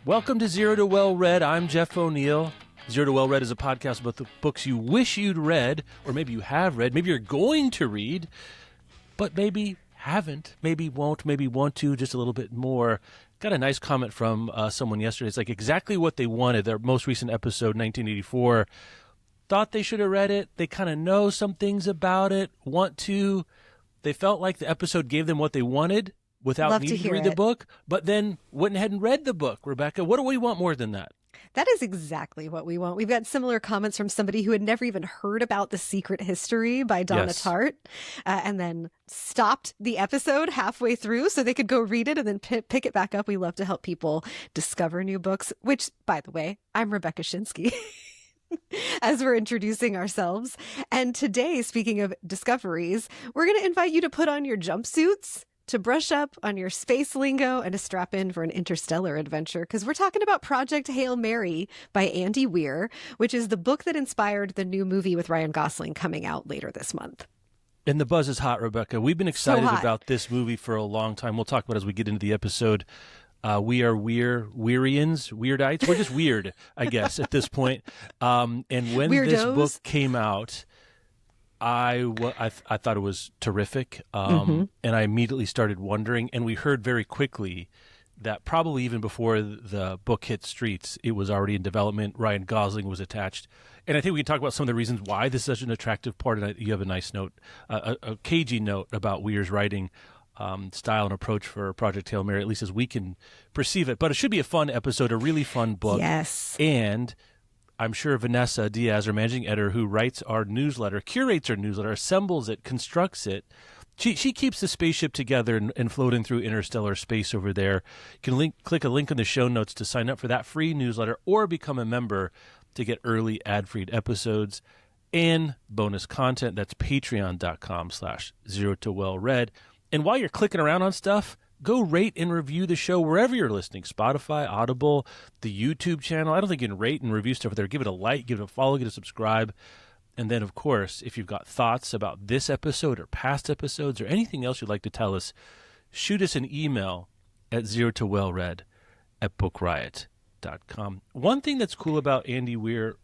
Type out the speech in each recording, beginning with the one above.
Welcome to Zero to Well Read. I'm Jeff O'Neill. Zero to Well Read is a podcast about the books you wish you'd read, or maybe you have read, maybe you're going to read, but maybe haven't, maybe won't, maybe want to, just a little bit more. Got a nice comment from someone yesterday. It's like exactly what they wanted. Their most recent episode, 1984, thought they should have read it. They kind of know some things about it, want to. They felt like the episode gave them what they wanted without needing to read the book, but then went ahead and read the book. Rebecca, what do we want more than that? That is exactly what we want. We've got similar comments from somebody who had never even heard about The Secret History by Donna Tartt, and then stopped the episode halfway through so they could go read it and then pick it back up. We love to help people discover new books, which, by the way, I'm Rebecca Shinsky. As we're introducing ourselves. And today, speaking of discoveries, we're going to invite you to put on your jumpsuits, to brush up on your space lingo, and to strap in for an interstellar adventure, because we're talking about Project Hail Mary by Andy Weir, which is the book that inspired the new movie with Ryan Gosling coming out later this month. And the buzz is hot, Rebecca. We've been excited about this movie for a long time. We'll talk about it as we get into the episode. We are Weirians, Weirdites. We're just weird, I guess, at this point. And when this book came out, I thought it was terrific, and I immediately started wondering, and we heard very quickly that probably even before the book hit streets, it was already in development. Ryan Gosling was attached. And I think we can talk about some of the reasons why this is such an attractive part, and you have a nice note, a cagey note about Weir's writing style and approach for Project Hail Mary, at least as we can perceive it. But it should be a fun episode, a really fun book. Yes. And I'm sure Vanessa Diaz, our managing editor, who writes our newsletter, curates our newsletter, assembles it, constructs it. She keeps the spaceship together and floating through interstellar space over there. You can click a link in the show notes to sign up for that free newsletter or become a member to get early ad-free episodes and bonus content. That's patreon.com/zerotowellread. And while you're clicking around on stuff, go rate and review the show wherever you're listening. Spotify, Audible, the YouTube channel. I don't think you can rate and review stuff there. Give it a like, give it a follow, give it a subscribe. And then, of course, if you've got thoughts about this episode or past episodes or anything else you'd like to tell us, shoot us an email at zerotowellread@bookriot.com. One thing that's cool about Andy Weir,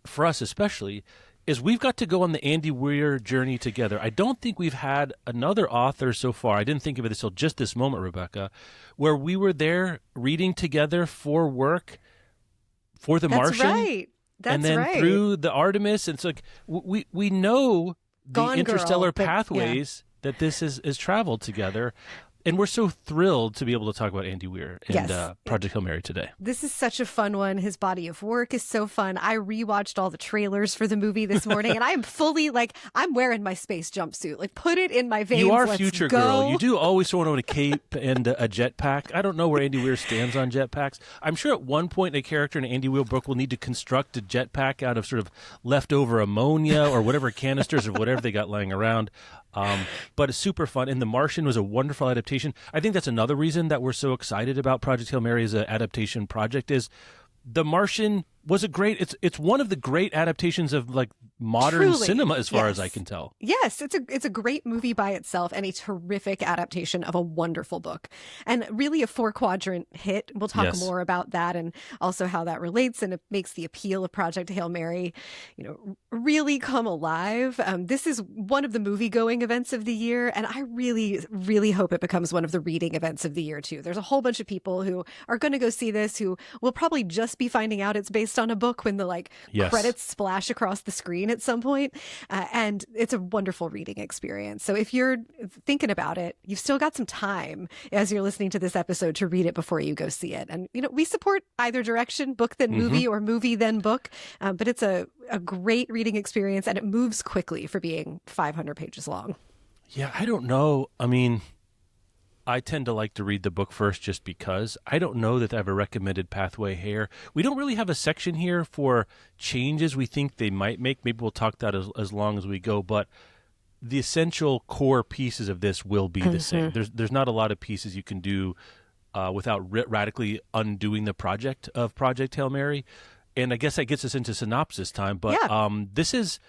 for us especially, is we've got to go on the Andy Weir journey together. I don't think we've had another author so far, I didn't think of it until just this moment, Rebecca, where we were there reading together for work for the Martian. Right. That's and then right. through the Artemis. And it's like we know the interstellar pathways that this is traveled together. And we're so thrilled to be able to talk about Andy Weir and Project Hail Mary today. This is such a fun one. His body of work is so fun. I rewatched all the trailers for the movie this morning, and I am fully I'm wearing my space jumpsuit. Put it in my veins. You are Let's future go. girl. You do always want to own a cape and a jetpack. I don't know where Andy Weir stands on jetpacks. I'm sure at one point a character in an Andy Weir book will need to construct a jetpack out of sort of leftover ammonia or whatever canisters or whatever they got lying around. But it's super fun. And The Martian was a wonderful adaptation. I think that's another reason that we're so excited about Project Hail Mary as an adaptation project is The Martian was it's one of the great adaptations of modern cinema as far as I can tell. Yes, it's a great movie by itself and a terrific adaptation of a wonderful book. And really a 4-quadrant hit. We'll talk more about that and also how that relates, and it makes the appeal of Project Hail Mary, really come alive. This is one of the movie-going events of the year, and I really, really hope it becomes one of the reading events of the year too. There's a whole bunch of people who are going to go see this who will probably just be finding out it's based on a book when the credits splash across the screen at some point. And it's a wonderful reading experience. So if you're thinking about it, you've still got some time as you're listening to this episode to read it before you go see it. And, we support either direction, book then movie or movie then book. But it's a great reading experience, and it moves quickly for being 500 pages long. Yeah, I don't know. I mean, I tend to like to read the book first just because. I don't know that I have a recommended pathway here. We don't really have a section here for changes we think they might make. Maybe we'll talk that as long as we go. But the essential core pieces of this will be the same. There's not a lot of pieces you can do without radically undoing the project of Project Hail Mary. And I guess that gets us into synopsis time. But this is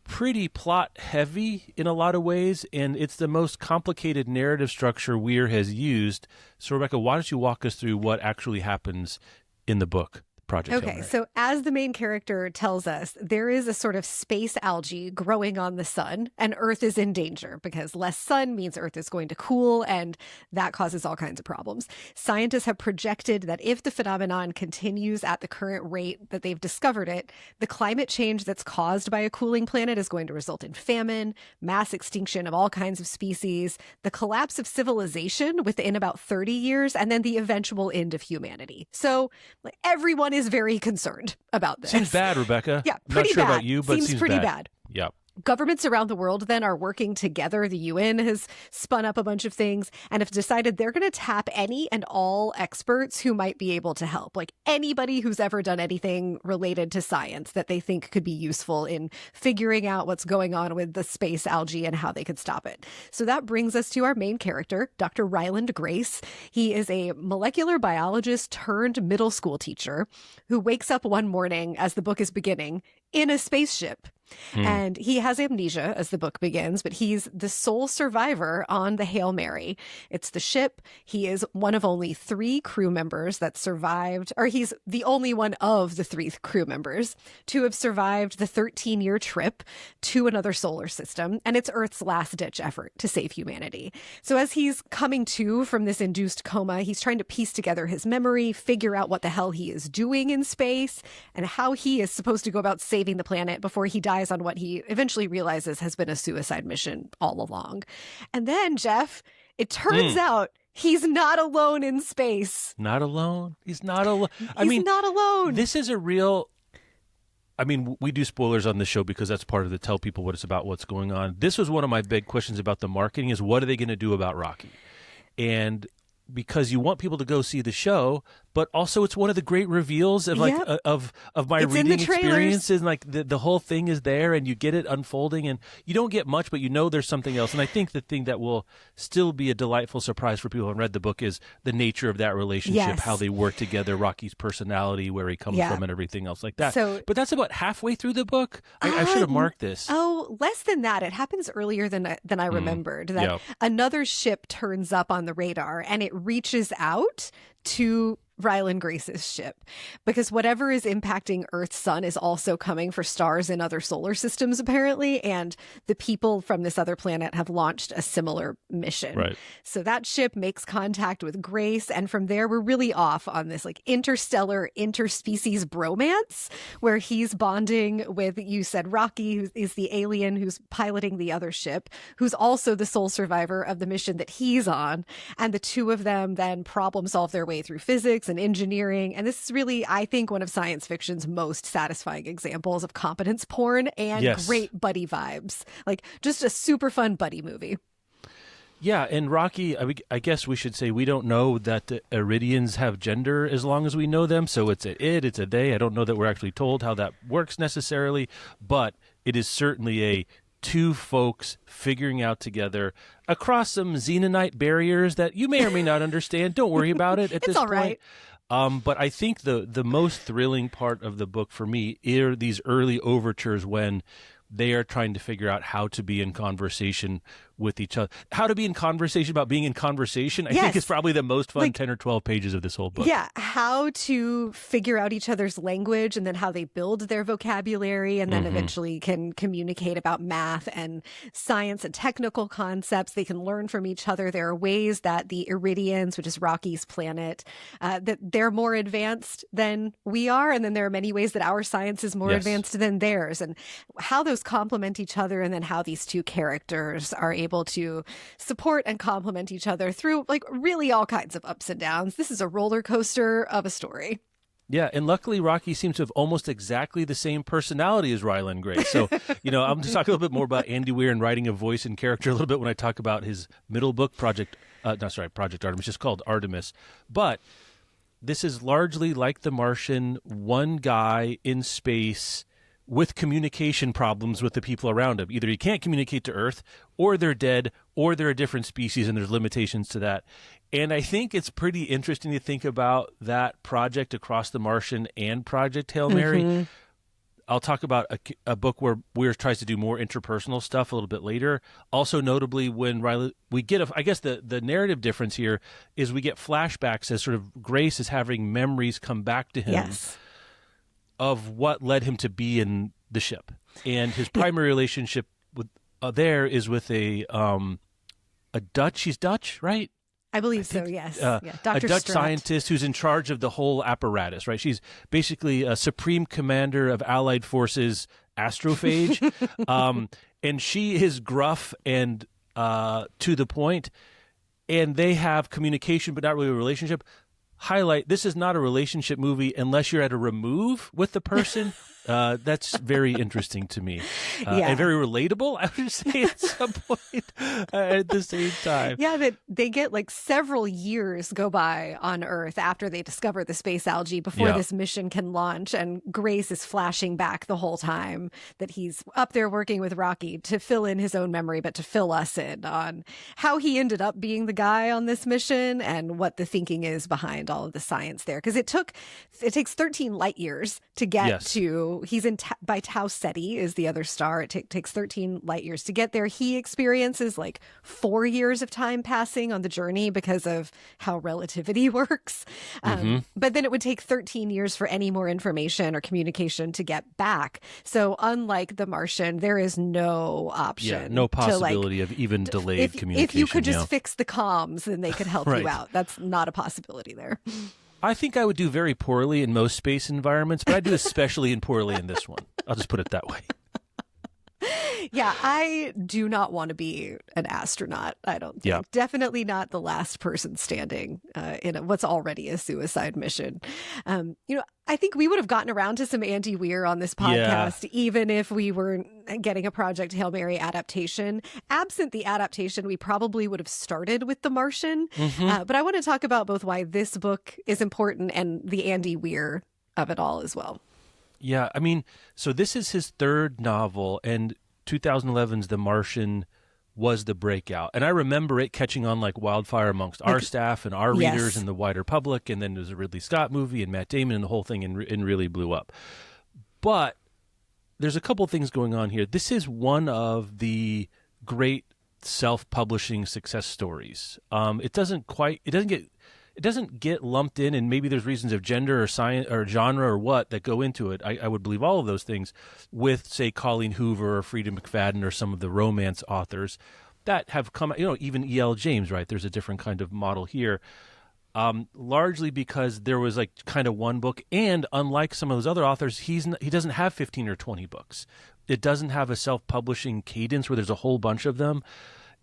pretty plot heavy in a lot of ways, and it's the most complicated narrative structure Weir has used. So, Rebecca, why don't you walk us through what actually happens in the book, Project Hail Okay, Mary? so as the main character tells us, there is a sort of space algae growing on the sun, and Earth is in danger because less sun means Earth is going to cool, and that causes all kinds of problems. Scientists have projected that if the phenomenon continues at the current rate that they've discovered it, the climate change that's caused by a cooling planet is going to result in famine, mass extinction of all kinds of species, the collapse of civilization within about 30 years, and then the eventual end of humanity. So everyone is very concerned about this. Seems bad, Rebecca. Yeah, I'm pretty not sure bad. about you, but seems pretty bad. Yeah. Governments around the world then are working together. The UN has spun up a bunch of things and have decided they're going to tap any and all experts who might be able to help. Like anybody who's ever done anything related to science that they think could be useful in figuring out what's going on with the space algae and how they could stop it. So that brings us to our main character, Dr. Ryland Grace. He is a molecular biologist turned middle school teacher who wakes up one morning as the book is beginning in a spaceship. And he has amnesia as the book begins, but he's the sole survivor on the Hail Mary. It's the ship. He is one of only 3 crew members that survived, or he's the only one of the 3 crew members to have survived the 13-year trip to another solar system. And it's Earth's last-ditch effort to save humanity. So as he's coming to from this induced coma, he's trying to piece together his memory, figure out what the hell he is doing in space, and how he is supposed to go about saving the planet before he dies on what he eventually realizes has been a suicide mission all along. And then, Jeff, it turns out he's not alone in space. Not alone? He's not alone. He's not alone. This is a real... I mean, we do spoilers on the show because that's part of the tell people what it's about, what's going on. This was one of my big questions about the marketing is what are they going to do about Rocky? And because you want people to go see the show, but also it's one of the great reveals of like of my reading experiences. And like the whole thing is there and you get it unfolding and you don't get much, but you know there's something else. And I think the thing that will still be a delightful surprise for people who have read the book is the nature of that relationship, how they work together, Rocky's personality, where he comes from and everything else like that. So, but that's about halfway through the book. I should have marked this. Oh, less than that. It happens earlier than I remembered. That another ship turns up on the radar and it reaches out to Ryland Grace's ship, because whatever is impacting Earth's sun is also coming for stars in other solar systems, apparently, and the people from this other planet have launched a similar mission. Right. So that ship makes contact with Grace, and from there we're really off on this like interstellar, interspecies bromance, where he's bonding with, you said, Rocky, who is the alien who's piloting the other ship, who's also the sole survivor of the mission that he's on, and the two of them then problem solve their way through physics and engineering. And this is really, I think, one of science fiction's most satisfying examples of competence porn and great buddy vibes. Like just a super fun buddy movie. Yeah, and Rocky, I guess we should say we don't know that the Iridians have gender as long as we know them. So it's a it, it's a they. I don't know that we're actually told how that works necessarily, but it is certainly a 2 folks figuring out together across some xenonite barriers that you may or may not understand. Don't worry about it at this point. Right. But I think the most thrilling part of the book for me are these early overtures when they are trying to figure out how to be in conversation with each other. How to be in conversation about being in conversation, I think is probably the most fun 10 or 12 pages of this whole book. Yeah, how to figure out each other's language and then how they build their vocabulary and then eventually can communicate about math and science and technical concepts. They can learn from each other. There are ways that the Iridians, which is Rocky's planet, that they're more advanced than we are. And then there are many ways that our science is more advanced than theirs, and how those complement each other, and then how these 2 characters are able to support and complement each other through like really all kinds of ups and downs. This is a roller coaster of a story. Yeah, and luckily Rocky seems to have almost exactly the same personality as Ryland Grace. So, I'm just talking a little bit more about Andy Weir and writing a voice and character a little bit when I talk about his middle book, Project Artemis, just called Artemis. But this is largely like The Martian, one guy in space with communication problems with the people around him. Either he can't communicate to Earth, or they're dead, or they're a different species, and there's limitations to that. And I think it's pretty interesting to think about that project across the Martian and Project Hail Mary. I'll talk about a book where Weir tries to do more interpersonal stuff a little bit later. Also, notably, when we get, I guess the narrative difference here is we get flashbacks as sort of Grace is having memories come back to him of what led him to be in the ship, and his primary relationship with there is with a Dutch. She's Dutch, right? I believe so, yes. Dr. A Dutch scientist who's in charge of the whole apparatus, right? She's basically a supreme commander of Allied forces astrophage. And she is gruff and to the point, and they have communication but not really a relationship. Highlight, this is not a relationship movie unless you're at a remove with the person. That's very interesting to me. And very relatable, I would say, at some point at the same time. Yeah, that they get like several years go by on Earth after they discover the space algae before this mission can launch. And Grace is flashing back the whole time that he's up there working with Rocky to fill in his own memory, but to fill us in on how he ended up being the guy on this mission and what the thinking is behind all of the science there. Because it takes 13 light years to get to. He's in by Tau Ceti is the other star. It takes 13 light years to get there. He experiences like 4 years of time passing on the journey because of how relativity works. But then it would take 13 years for any more information or communication to get back. So unlike The Martian, there is no option. Yeah, no possibility of even delayed communication. If you could just fix the comms, then they could help you out. That's not a possibility there. I think I would do very poorly in most space environments, but I do especially poorly in this one. I'll just put it that way. Yeah, I do not want to be an astronaut, I don't think. Yeah. Definitely not the last person standing in what's already a suicide mission. I think we would have gotten around to some Andy Weir on this podcast, even if we were getting a Project Hail Mary adaptation. Absent the adaptation, we probably would have started with The Martian. But I want to talk about both why this book is important and the Andy Weir of it all as well. Yeah, I mean, so this is his third novel, and 2011's The Martian was the breakout. And I remember it catching on like wildfire amongst our staff and our readers and the wider public. And then there's a Ridley Scott movie and Matt Damon and the whole thing and really blew up. But there's a couple things going on here. This is one of the great self-publishing success stories. It doesn't get lumped in, and maybe there's reasons of gender or science or genre or what that go into it. I would believe all of those things with, say, Colleen Hoover or Frida McFadden or some of the romance authors that have come, even E.L. James, right? There's a different kind of model here, largely because there was like kind of one book, and unlike some of those other authors, he doesn't have 15 or 20 books. It doesn't have a self-publishing cadence where there's a whole bunch of them,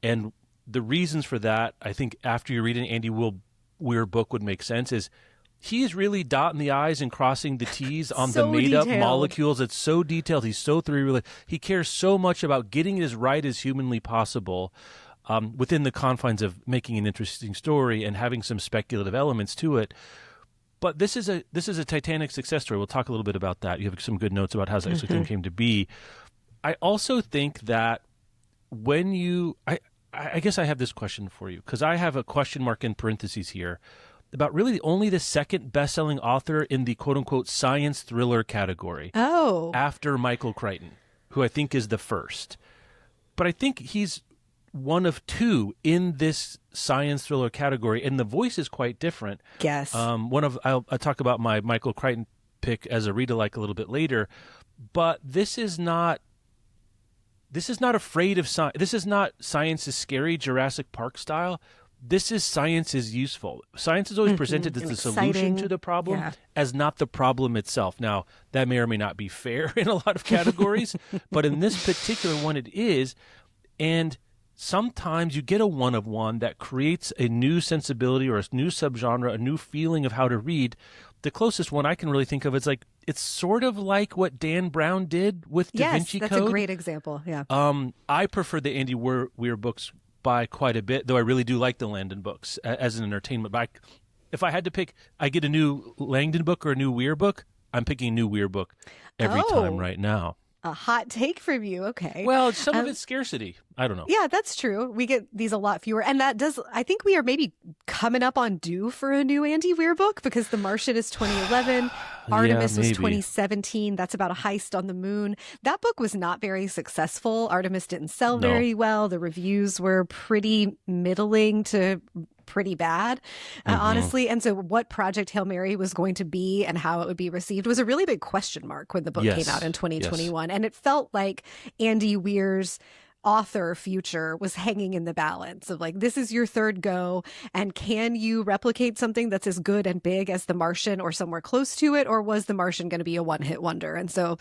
and the reasons for that, I think, after you read an Andy Weir book would make sense, is he is really dotting the I's and crossing the T's on the made-up molecules. It's so detailed. He's so thoroughly. He cares so much about getting it as right as humanly possible within the confines of making an interesting story and having some speculative elements to it. But this is a titanic success story. We'll talk a little bit about that. You have some good notes about how this came to be. I also think that when you I guess I have this question for you, because I have a question mark in parentheses here about really only the second best-selling author in the quote-unquote science thriller category. After Michael Crichton, who I think is the first. But I think he's one of two in this science thriller category, and the voice is quite different. Yes. I'll talk about my Michael Crichton pick as a read-alike a little bit later, but this is not afraid of science. This is not science is scary, Jurassic Park style. This is science is useful. Science is always presented as the solution to the problem, as not the problem itself. Now, that may or may not be fair in a lot of categories, but in this particular one it is. And sometimes you get a one of one that creates a new sensibility or a new subgenre, a new feeling of how to read. The closest one I can really think of is like, it's sort of like what Dan Brown did with Da Vinci Code. Yes, that's a great example. Yeah. I prefer the Andy Weir books by quite a bit, though I really do like the Landon books as an entertainment. But if I had to pick, I get a new Langdon book or a new Weir book, I'm picking a new Weir book every time right now. A hot take from you. Okay. Well, some of it's scarcity. I don't know. Yeah, that's true. We get these a lot fewer. And I think we are maybe coming up on due for a new Andy Weir book, because The Martian is 2011. Artemis was 2017. That's about a heist on the moon. That book was not very successful. Artemis didn't sell very well. The reviews were pretty middling to pretty bad, honestly. And so what Project Hail Mary was going to be and how it would be received was a really big question mark when the book came out in 2021. And it felt like Andy Weir's author future was hanging in the balance of like, this is your third go, and can you replicate something that's as good and big as The Martian or somewhere close to it, or was The Martian going to be a one-hit wonder? And so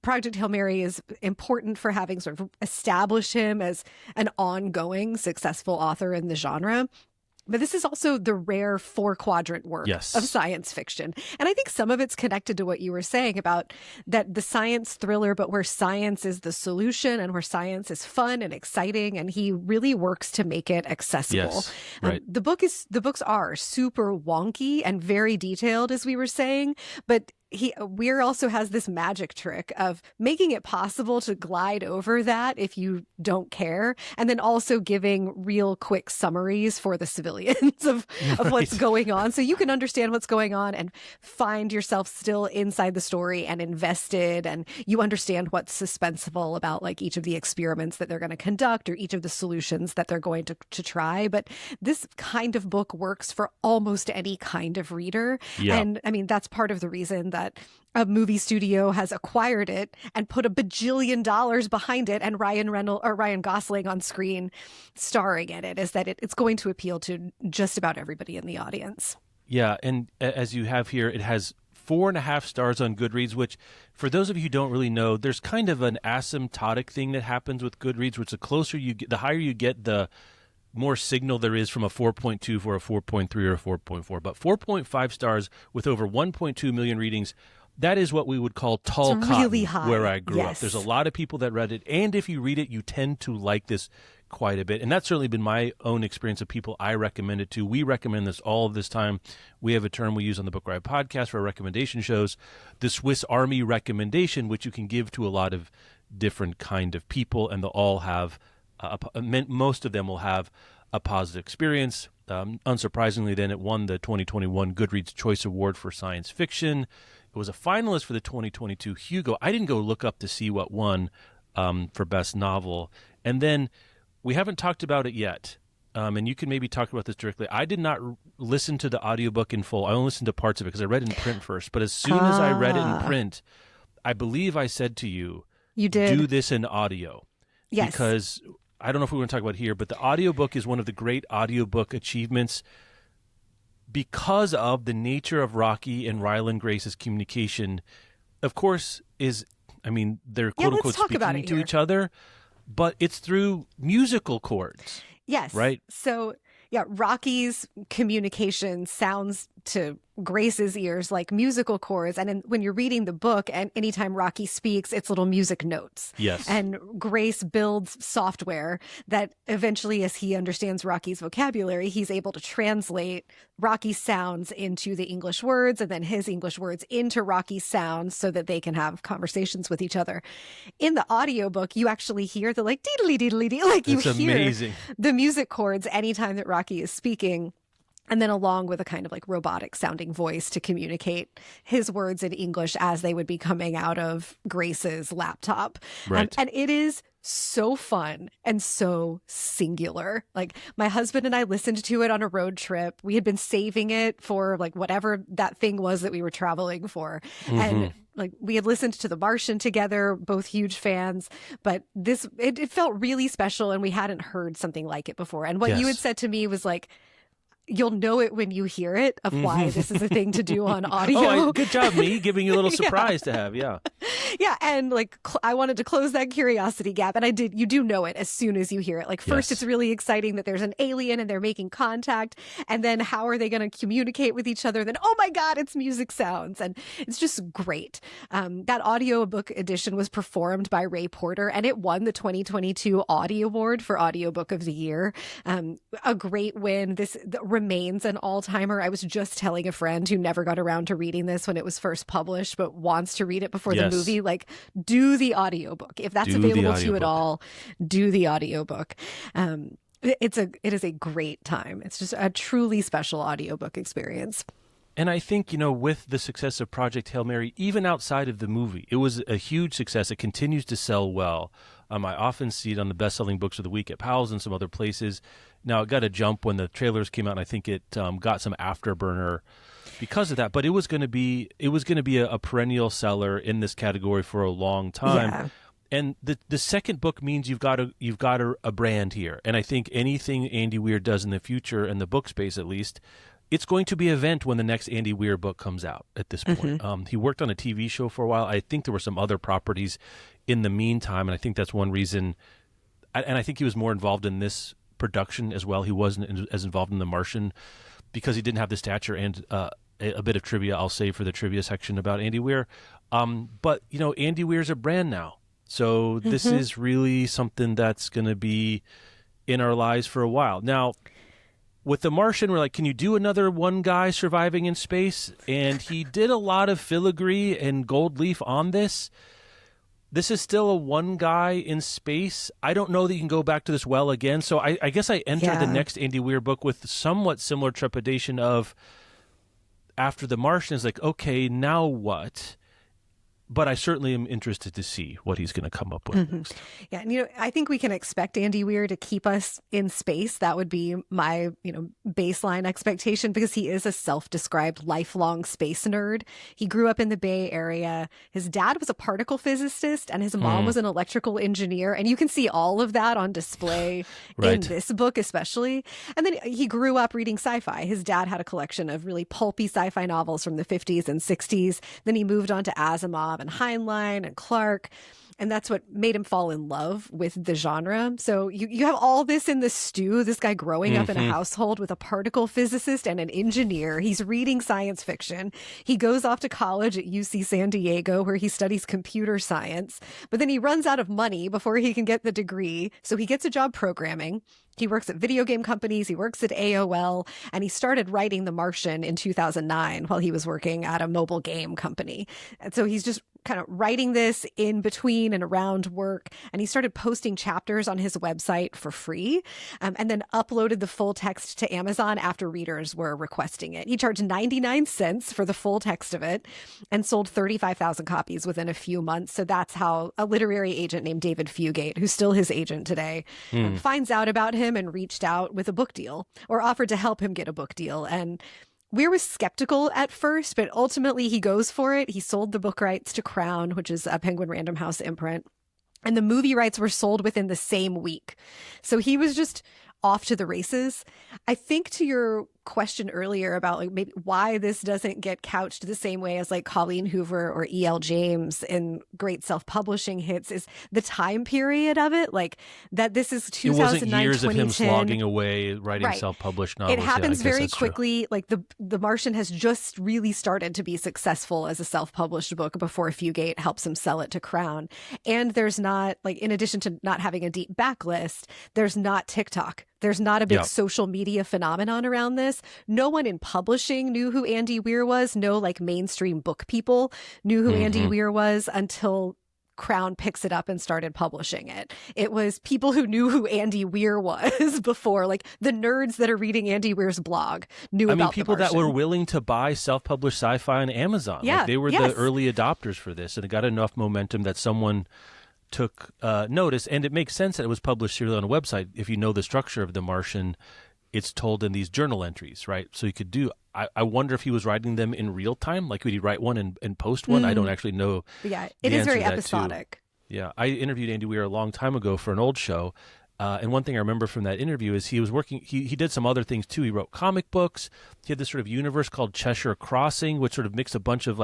Project Hail Mary is important for having sort of established him as an ongoing successful author in the genre. But this is also the rare 4-quadrant work of science fiction. And I think some of it's connected to what you were saying about that the science thriller, but where science is the solution and where science is fun and exciting. And he really works to make it accessible. The books are super wonky and very detailed, as we were saying, but Weir also has this magic trick of making it possible to glide over that if you don't care, and then also giving real quick summaries for the civilians of what's going on, so you can understand what's going on and find yourself still inside the story and invested, and you understand what's suspenseful about like each of the experiments that they're going to conduct or each of the solutions that they're going to try. But this kind of book works for almost any kind of reader. And I mean, that's part of the reason that a movie studio has acquired it and put $1 bajillion behind it, and Ryan Gosling on screen starring in it, is that it's going to appeal to just about everybody in the audience. Yeah, and as you have here, it has 4.5 stars on Goodreads, which, for those of you who don't really know, there's kind of an asymptotic thing that happens with Goodreads, which the closer you get, the higher you get, the more signal there is from a 4.2 for a 4.3 or a 4.4. But 4.5 stars with over 1.2 million readings, that is what we would call tall cotton, really high, where I grew up. There's a lot of people that read it, and if you read it, you tend to like this quite a bit. And that's certainly been my own experience of people I recommend it to. We recommend this all of this time. We have a term we use on the Book Riot podcast for our recommendation shows, the Swiss Army recommendation, which you can give to a lot of different kind of people, and they'll all have most of them will have a positive experience. Unsurprisingly, then, it won the 2021 Goodreads Choice Award for Science Fiction. It was a finalist for the 2022 Hugo. I didn't go look up to see what won for Best Novel. And then we haven't talked about it yet, and you can maybe talk about this directly. I did not listen to the audiobook in full. I only listened to parts of it because I read it in print first. But as soon as I read it in print, I believe I said to you, "You did do this in audio." Yes. Because I don't know if we want to talk about it here, but the audiobook is one of the great audiobook achievements because of the nature of Rocky and Ryland Grace's communication. Of course, they're quote-unquote speaking to each other, but it's through musical chords. Yes. Right? So, Rocky's communication sounds to Grace's ears like musical chords, and when you're reading the book, and anytime Rocky speaks, it's little music notes. Yes. And Grace builds software that eventually, as he understands Rocky's vocabulary, he's able to translate Rocky's sounds into the English words, and then his English words into Rocky's sounds, so that they can have conversations with each other. In the audiobook, you actually hear the like deedly deedly dee, like you hear amazing. The music chords anytime that Rocky is speaking. And then along with a kind of like robotic sounding voice to communicate his words in English as they would be coming out of Grace's laptop. Right. And it is so fun and so singular. Like, my husband and I listened to it on a road trip. We had been saving it for like whatever that thing was that we were traveling for. Mm-hmm. And like, we had listened to The Martian together, both huge fans, but it felt really special, and we hadn't heard something like it before. And what you had said to me was like, you'll know it when you hear it, of why this is a thing to do on audio. Good job, me, giving you a little surprise to have, Yeah, and like, I wanted to close that curiosity gap, and I did. You do know it as soon as you hear it. Like, first, it's really exciting that there's an alien and they're making contact, and then how are they going to communicate with each other? Then, oh my God, it's music sounds, and it's just great. That audiobook edition was performed by Ray Porter, and it won the 2022 Audie Award for Audiobook of the Year. A great win. This remains an all-timer. I was just telling a friend who never got around to reading this when it was first published, but wants to read it before the movie, like, do the audiobook. If that's available to you at all, do the audiobook. It is a great time. It's just a truly special audiobook experience. And I think, with the success of Project Hail Mary, even outside of the movie, it was a huge success. It continues to sell well. I often see it on the best-selling books of the week at Powell's and some other places. Now, it got a jump when the trailers came out, and I think it got some afterburner because of that. But it was going to be a perennial seller in this category for a long time. Yeah. And the second book means you've got a brand here. And I think anything Andy Weir does in the future, in the book space at least, it's going to be an event when the next Andy Weir book comes out at this point. Mm-hmm. He worked on a TV show for a while. I think there were some other properties in the meantime, and I think that's one reason. And I think he was more involved in this production as well. He wasn't as involved in The Martian because he didn't have the stature. And a bit of trivia I'll save for the trivia section about Andy Weir. But, Andy Weir's a brand now. So this is really something that's going to be in our lives for a while. Now, with The Martian, we're like, can you do another one guy surviving in space? And he did a lot of filigree and gold leaf on this. This is still a one guy in space. I don't know that you can go back to this well again. So I guess I entered the next Andy Weir book with somewhat similar trepidation of, after The Martian, is like, okay, now what? But I certainly am interested to see what he's going to come up with next. Yeah, and I think we can expect Andy Weir to keep us in space. That would be my, baseline expectation, because he is a self-described lifelong space nerd. He grew up in the Bay Area. His dad was a particle physicist and his mom was an electrical engineer. And you can see all of that on display in this book, especially. And then he grew up reading sci-fi. His dad had a collection of really pulpy sci-fi novels from the 50s and 60s. Then he moved on to Asimov and Heinlein and Clark. And that's what made him fall in love with the genre. So you have all this in the stew, this guy growing up in a household with a particle physicist and an engineer. He's reading science fiction. He goes off to college at UC San Diego, where he studies computer science. But then he runs out of money before he can get the degree. So he gets a job programming. He works at video game companies. He works at AOL. And he started writing The Martian in 2009 while he was working at a mobile game company. And so he's just kind of writing this in between and around work. And he started posting chapters on his website for free, and then uploaded the full text to Amazon after readers were requesting it. He charged 99 cents for the full text of it and sold 35,000 copies within a few months. So that's how a literary agent named David Fugate, who's still his agent today, finds out about him and reached out with a book deal, or offered to help him get a book deal. And Weir was skeptical at first, but ultimately he goes for it. He sold the book rights to Crown, which is a Penguin Random House imprint. And the movie rights were sold within the same week. So he was just off to the races. I think, to your question earlier about maybe why this doesn't get couched the same way as Colleen Hoover or E.L. James in great self-publishing hits, is the time period of it. That this is 2009, it wasn't years 2010. of him slogging away writing self-published novels. It happens very quickly. The Martian has just really started to be successful as a self-published book before Fugate helps him sell it to Crown. And there's not, in addition to not having a deep backlist, there's not TikTok. There's not a big social media phenomenon around this. No one in publishing knew who Andy Weir was. No mainstream book people knew who Andy Weir was until Crown picks it up and started publishing it. It was people who knew who Andy Weir was before, the nerds that are reading Andy Weir's blog knew about people The Martian. that were willing to buy self-published sci-fi on Amazon. Yeah, they were the early adopters for this, and it got enough momentum that someone took notice. And it makes sense that it was published serially on a website. If you know the structure of The Martian, it's told in these journal entries, right? So you could do, I wonder if he was writing them in real time. Would he write one and post one? I don't actually know. Yeah, it is very episodic. Yeah, I interviewed Andy Weir a long time ago for an old show. And one thing I remember from that interview is he was working, he did some other things too. He wrote comic books. He had this sort of universe called Cheshire Crossing, which sort of mixed a bunch of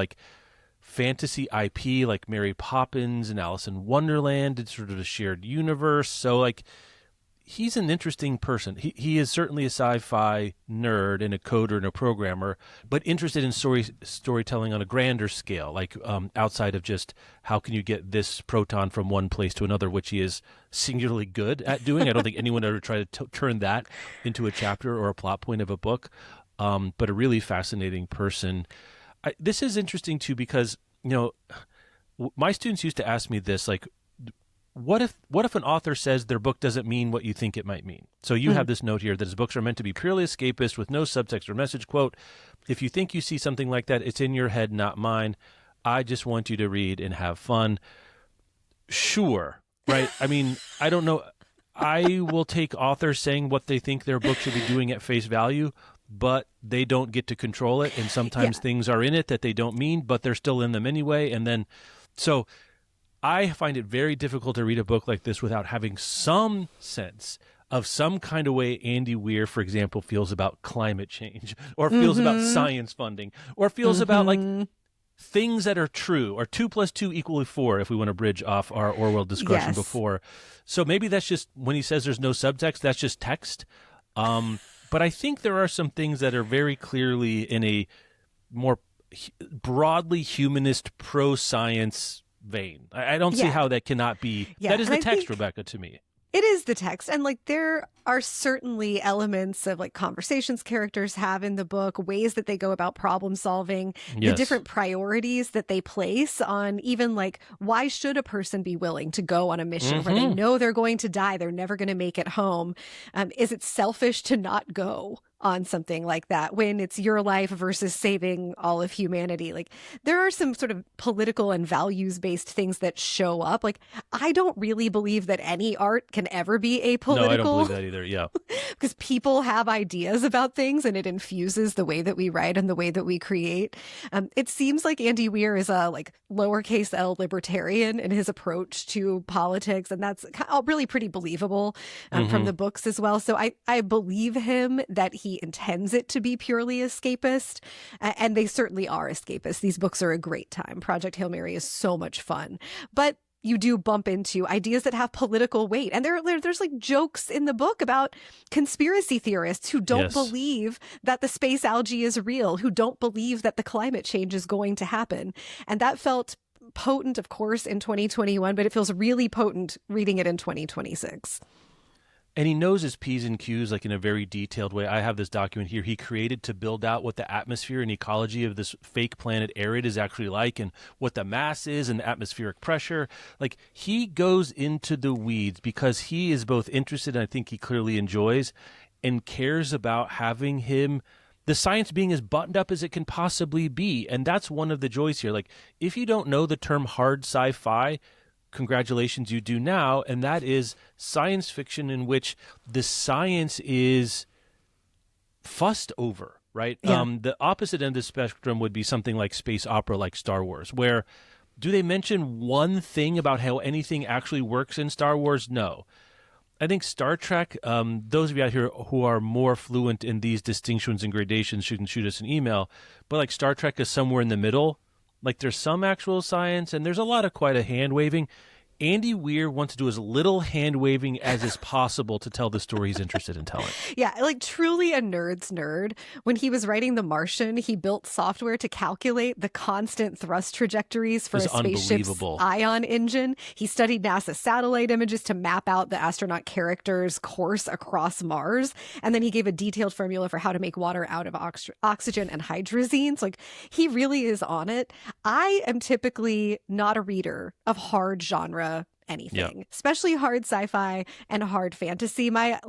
fantasy IP like Mary Poppins and Alice in Wonderland. It's sort of a shared universe. So he's an interesting person. He is certainly a sci-fi nerd and a coder and a programmer, but interested in storytelling on a grander scale, outside of just how can you get this proton from one place to another, which he is singularly good at doing. I don't think anyone ever tried to turn that into a chapter or a plot point of a book, but a really fascinating person. This is interesting too because, my students used to ask me this, what if an author says their book doesn't mean what you think it might mean? So you have this note here that his books are meant to be purely escapist with no subtext or message. Quote, if you think you see something like that, it's in your head, not mine. I just want you to read and have fun. Sure. Right. I mean, I don't know. I will take authors saying what they think their book should be doing at face value, but they don't get to control it. And sometimes things are in it that they don't mean, but they're still in them anyway. And then, so I find it very difficult to read a book like this without having some sense of some kind of way Andy Weir, for example, feels about climate change, or feels about science funding, or feels about like things that are true, or 2 + 2 = 4, if we want to bridge off our Orwell discussion before. So maybe that's just, when he says there's no subtext, that's just text. But I think there are some things that are very clearly in a more broadly humanist pro-science vein. I don't see how that cannot be. That is the text, Rebecca, to me. It is the text. And like there are certainly elements of like conversations characters have in the book, ways that they go about problem solving, the different priorities that they place on even like, why should a person be willing to go on a mission where they know they're going to die, they're never going to make it home? Is it selfish to not go on something like that when it's your life versus saving all of humanity? Like there are some sort of political and values-based things that show up. Like I don't really believe that any art can ever be apolitical. No, I don't believe that either. Yeah. Because people have ideas about things and it infuses the way that we write and the way that we create. It seems like Andy Weir is a like lowercase L libertarian in his approach to politics. And that's really pretty believable from the books as well. So I believe him that he intends it to be purely escapist. And they certainly are escapist. These books are a great time. Project Hail Mary is so much fun. But you do bump into ideas that have political weight. And there's like jokes in the book about conspiracy theorists who don't believe that the space algae is real, who don't believe that the climate change is going to happen. And that felt potent, of course, in 2021, but it feels really potent reading it in 2026. And he knows his P's and Q's like in a very detailed way. I have this document here he created to build out what the atmosphere and ecology of this fake planet Arid is actually like, and what the mass is and the atmospheric pressure. Like he goes into the weeds because he is both interested, and I think he clearly enjoys and cares about having the science being as buttoned up as it can possibly be. And that's one of the joys here. Like if you don't know the term hard sci-fi, congratulations, you do now, and that is science fiction in which the science is fussed over, right? Yeah. The opposite end of the spectrum would be something like space opera, like Star Wars, where do they mention one thing about how anything actually works in Star Wars? No. I think Star Trek, those of you out here who are more fluent in these distinctions and gradations, you can shoot us an email, but like Star Trek is somewhere in the middle. Like there's some actual science and there's a lot of quite a hand waving. Andy Weir wants to do as little hand waving as is possible to tell the story he's interested in telling. Yeah, like truly a nerd's nerd. When he was writing The Martian, he built software to calculate the constant thrust trajectories for a spaceship's ion engine. He studied NASA satellite images to map out the astronaut character's course across Mars. And then he gave a detailed formula for how to make water out of oxygen and hydrazines. Like he really is on it. I am typically not a reader of hard genre anything, especially hard sci-fi and hard fantasy. My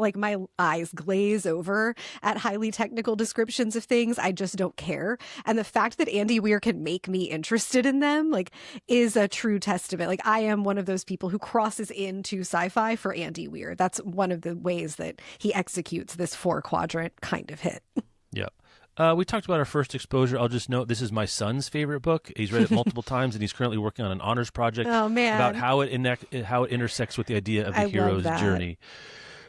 eyes glaze over at highly technical descriptions of things. I just don't care. And the fact that Andy Weir can make me interested in them like is a true testament. Like I am one of those people who crosses into sci-fi for Andy Weir. That's one of the ways that he executes this 4-quadrant kind of hit. Yeah. We talked about our first exposure. I'll just note this is my son's favorite book. He's read it multiple times, and he's currently working on an honors project about how it intersects with the idea of the hero's journey,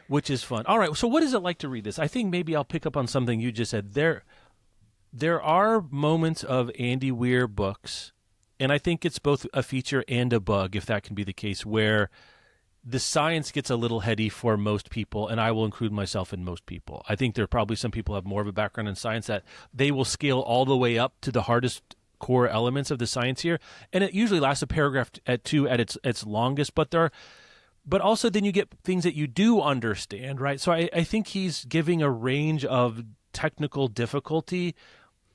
which is fun. All right, so what is it like to read this? I think maybe I'll pick up on something you just said. There are moments of Andy Weir books, and I think it's both a feature and a bug, if that can be the case, where the science gets a little heady for most people, and I will include myself in most people. I think there are probably some people who have more of a background in science that they will scale all the way up to the hardest core elements of the science here, and it usually lasts a paragraph at its longest. But also then you get things that you do understand, right? So I think he's giving a range of technical difficulty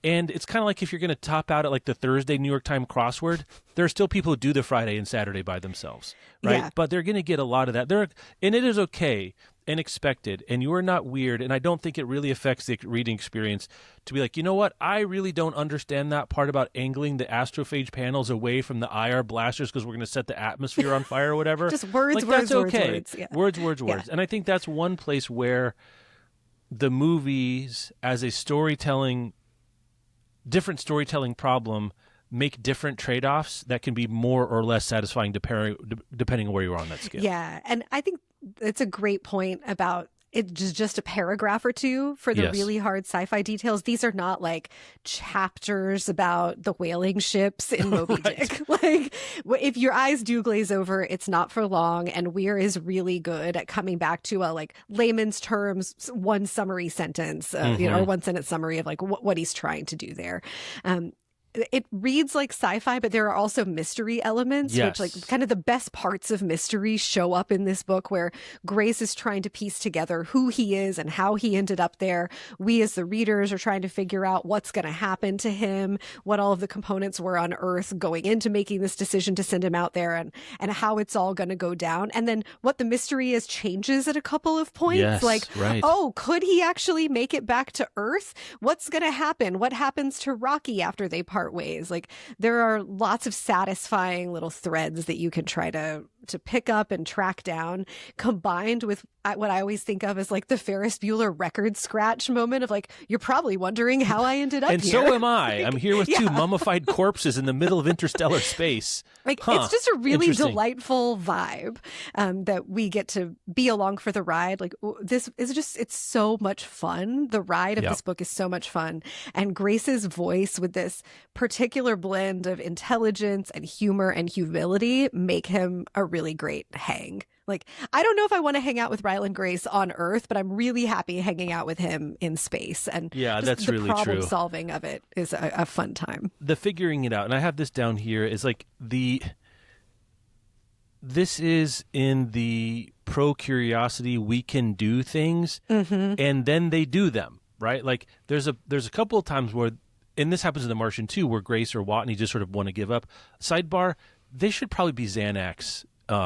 And it's kind of like if you're going to top out at like the Thursday New York Times crossword, there are still people who do the Friday and Saturday by themselves, right? Yeah. But they're going to get a lot of that. And it is okay and expected, and you are not weird, and I don't think it really affects the reading experience to be like, you know what, I really don't understand that part about angling the astrophage panels away from the IR blasters because we're going to set the atmosphere on fire or whatever. Just words, like, words, that's okay. words. Yeah. Words. Yeah. And I think that's one place where the movies as a different storytelling problem make different trade-offs that can be more or less satisfying depending on where you are on that scale. Yeah. And I think it's a great point about it just a paragraph or two for the really hard sci-fi details. These are not like chapters about the whaling ships in Moby Dick. Like, if your eyes do glaze over, it's not for long. And Weir is really good at coming back to a like layman's terms, one summary sentence, or one sentence summary of like what he's trying to do there. It reads like sci-fi, but there are also mystery elements, which like kind of the best parts of mystery show up in this book, where Grace is trying to piece together who he is and how he ended up there. We as the readers are trying to figure out what's going to happen to him, what all of the components were on Earth going into making this decision to send him out there, and how it's all going to go down. And then what the mystery is changes at a couple of points. Oh, could he actually make it back to Earth? What's going to happen? What happens to Rocky after they part ways? Like, there are lots of satisfying little threads that you can try to pick up and track down, combined with what I always think of as like the Ferris Bueller record scratch moment of like, you're probably wondering how I ended up and here. And so am I. I'm here with two mummified corpses in the middle of interstellar space. Like, it's just a really delightful vibe that we get to be along for the ride. Like, this is just, it's so much fun. The ride of this book is so much fun. And Grace's voice with this particular blend of intelligence and humor and humility make him a really great hang. Like, I don't know if I want to hang out with Ryland Grace on Earth, but I'm really happy hanging out with him in space. And that's really true. The problem solving of it is a fun time. The figuring it out, and I have this down here, is like this is in the pro-curiosity, we can do things, and then they do them, right? Like, there's a couple of times where, and this happens in The Martian too, where Grace or Watney just sort of want to give up. Sidebar, they should probably be Xanax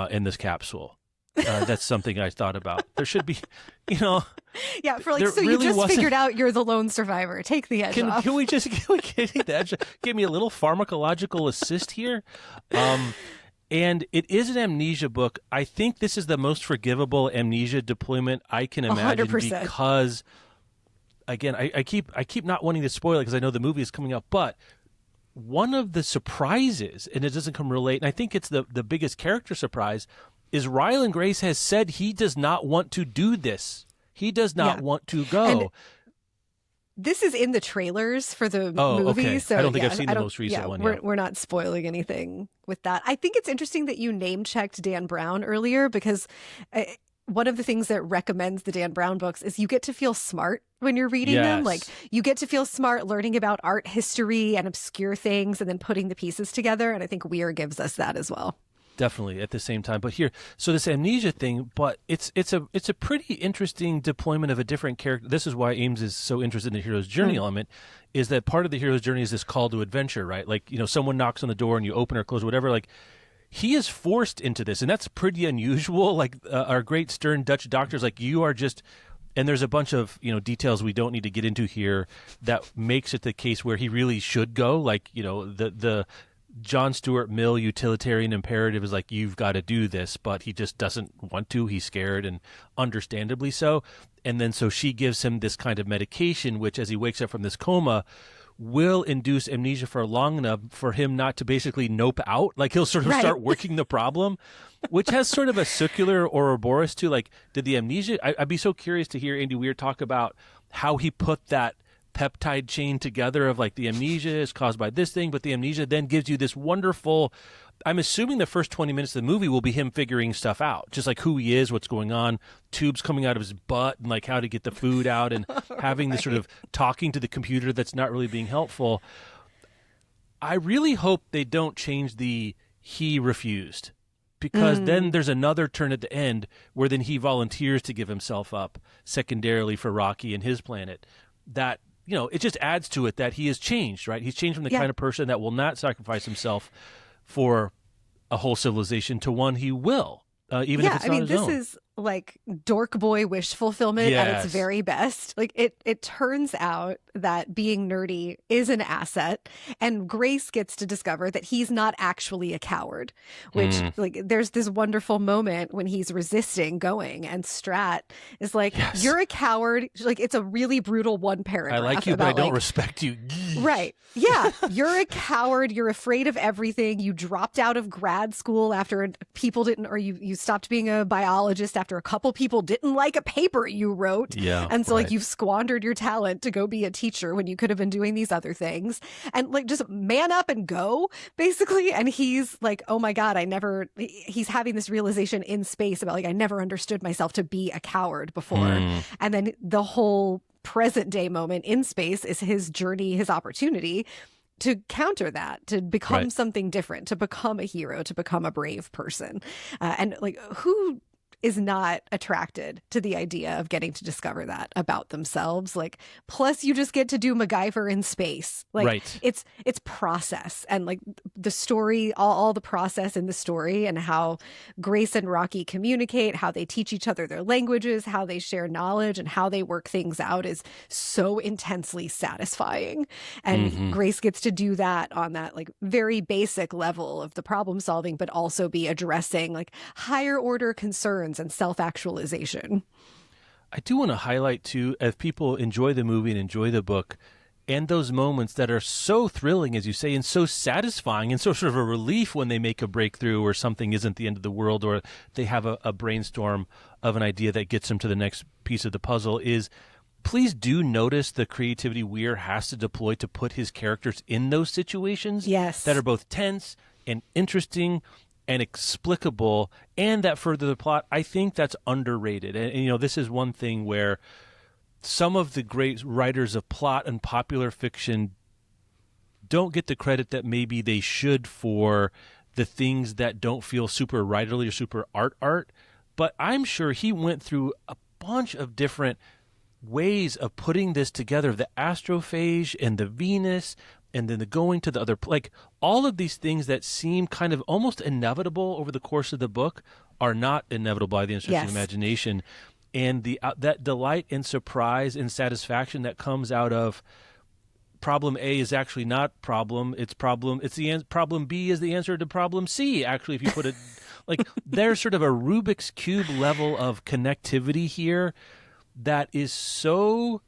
in this capsule. That's something I thought about. There should be, Yeah, for like, so really you just figured out you're the lone survivor. Take the edge off. Can we get the edge? Give me a little pharmacological assist here. And it is an amnesia book. I think this is the most forgivable amnesia deployment I can imagine 100%. Because, again, I keep not wanting to spoil it because I know the movie is coming up, but one of the surprises, and it doesn't come real late, and I think it's the biggest character surprise, is Ryland Grace has said he does not want to do this. He does not want to go. And this is in the trailers for the movie. Okay. So I don't think I've seen the most recent one yet. We're not spoiling anything with that. I think it's interesting that you name-checked Dan Brown earlier, because one of the things that recommends the Dan Brown books is you get to feel smart when you're reading them. Like, you get to feel smart learning about art history and obscure things and then putting the pieces together. And I think Weir gives us that as well. Definitely at the same time. But here, so this amnesia thing, but it's a pretty interesting deployment of a different character. This is why Ames is so interested in the hero's journey element, is that part of the hero's journey is this call to adventure, right? Like, someone knocks on the door and you open or close or whatever. Like, he is forced into this, and that's pretty unusual. Like, our great stern Dutch doctor's like, you are just, and there's a bunch of details we don't need to get into here that makes it the case where he really should go. Like, the John Stuart Mill utilitarian imperative is like, you've got to do this, but he just doesn't want to. He's scared, and understandably so. And then so she gives him this kind of medication, which, as he wakes up from this coma, will induce amnesia for long enough for him not to basically nope out. Like, he'll sort of start working the problem, which has sort of a circular Ouroboros to, like, did the amnesia... I'd be so curious to hear Andy Weir talk about how he put that peptide chain together of, like, the amnesia is caused by this thing, but the amnesia then gives you this wonderful... I'm assuming the first 20 minutes of the movie will be him figuring stuff out, just like who he is, what's going on, tubes coming out of his butt, and like how to get the food out, and having this sort of talking to the computer that's not really being helpful. I really hope they don't change the he refused, because then there's another turn at the end where then he volunteers to give himself up secondarily for Rocky and his planet. That it just adds to it that he has changed, right? He's changed from the kind of person that will not sacrifice himself for a whole civilization to one he will, even if it's not his own. This is like dork boy wish fulfillment at its very best. Like it turns out that being nerdy is an asset, and Grace gets to discover that he's not actually a coward, which like there's this wonderful moment when he's resisting going and Strat is like, you're a coward. Like it's a really brutal one paragraph. I like you, but I don't respect you. Right. Yeah. You're a coward. You're afraid of everything. You dropped out of grad school after people didn't, or you stopped being a biologist after a couple people didn't like a paper you wrote. Yeah. And so like you've squandered your talent to go be a teacher when you could have been doing these other things, and like just man up and go basically. And he's like, oh my God, he's having this realization in space about like, I never understood myself to be a coward before. And then the whole present day moment in space is his journey, his opportunity to counter that, to become something different, to become a hero, to become a brave person. And like, who is not attracted to the idea of getting to discover that about themselves? Like, plus you just get to do MacGyver in space. Like it's process, and like the story, all the process in the story, and how Grace and Rocky communicate, how they teach each other their languages, how they share knowledge, and how they work things out is so intensely satisfying. And Grace gets to do that on that like very basic level of the problem solving, but also be addressing like higher order concerns and self-actualization. I do want to highlight too, if people enjoy the movie and enjoy the book, and those moments that are so thrilling, as you say, and so satisfying and so sort of a relief when they make a breakthrough or something isn't the end of the world, or they have a brainstorm of an idea that gets them to the next piece of the puzzle, is please do notice the creativity Weir has to deploy to put his characters in those situations that are both tense and interesting and explicable, and that further the plot. I think that's underrated. And this is one thing where some of the great writers of plot and popular fiction don't get the credit that maybe they should for the things that don't feel super writerly or super art. But I'm sure he went through a bunch of different ways of putting this together, the astrophage and the Venus, and then the going to the other, like all of these things that seem kind of almost inevitable over the course of the book are not inevitable by the interesting imagination. And that delight and surprise and satisfaction that comes out of problem A is actually not problem. It's problem. It's the problem B is the answer to problem C. Actually, if you put it like there's sort of a Rubik's Cube level of connectivity here that is so.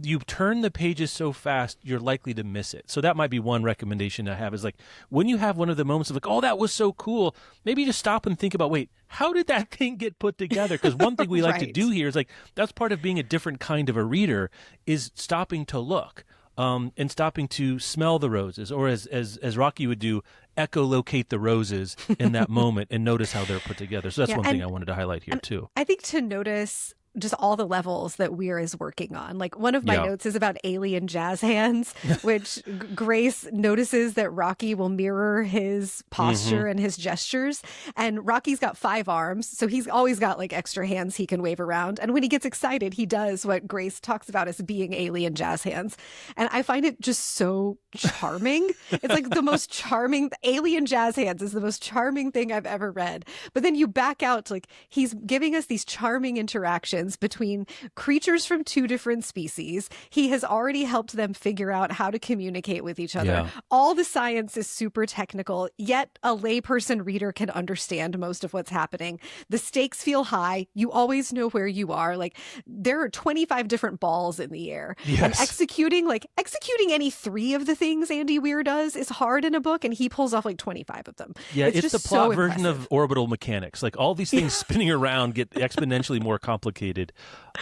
You turn the pages so fast, you're likely to miss it. So that might be one recommendation I have, is like when you have one of the moments of like, oh, that was so cool, maybe just stop and think about, wait, how did that thing get put together? Because one thing we like to do here is like, that's part of being a different kind of a reader, is stopping to look and stopping to smell the roses, or as Rocky would do, echolocate the roses in that moment and notice how they're put together. So that's one thing I wanted to highlight here too. I think to notice just all the levels that Weir is working on. Like one of my notes is about alien jazz hands, which Grace notices that Rocky will mirror his posture and his gestures. And Rocky's got 5 arms, so he's always got like extra hands he can wave around. And when he gets excited, he does what Grace talks about as being alien jazz hands. And I find it just so charming. It's like the most charming, alien jazz hands is the most charming thing I've ever read. But then you back out to like, he's giving us these charming interactions between creatures from 2 different species. He has already helped them figure out how to communicate with each other. All the science is super technical, yet a layperson reader can understand most of what's happening. The stakes feel high. You always know where you are. Like there are 25 different balls in the air. And executing any 3 of the things Andy Weir does is hard in a book, and he pulls off like 25 of them. Yeah, it's the plot version of orbital mechanics. Like all these things spinning around get exponentially more complicated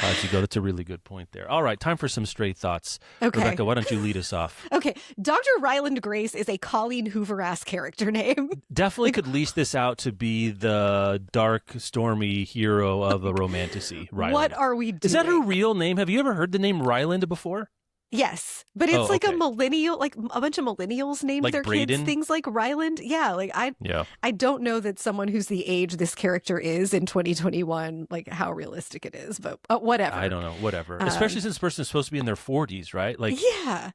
as you go. That's a really good point there. All right, time for some stray thoughts. Okay. Rebecca, why don't you lead us off? Okay. Dr. Ryland Grace is a Colleen Hoover-ass character name. Definitely could lease this out to be the dark, stormy hero of a romantasy, Ryland. What are we doing? Is that her real name? Have you ever heard the name Ryland before? Yes, but it's like a millennial, like a bunch of millennials named like their Braden? kids things like Ryland. Yeah, like I don't know that someone who's the age this character is in 2021, like how realistic it is, but whatever. I don't know, whatever. Especially since this person is supposed to be in their 40s, right? Like, yeah,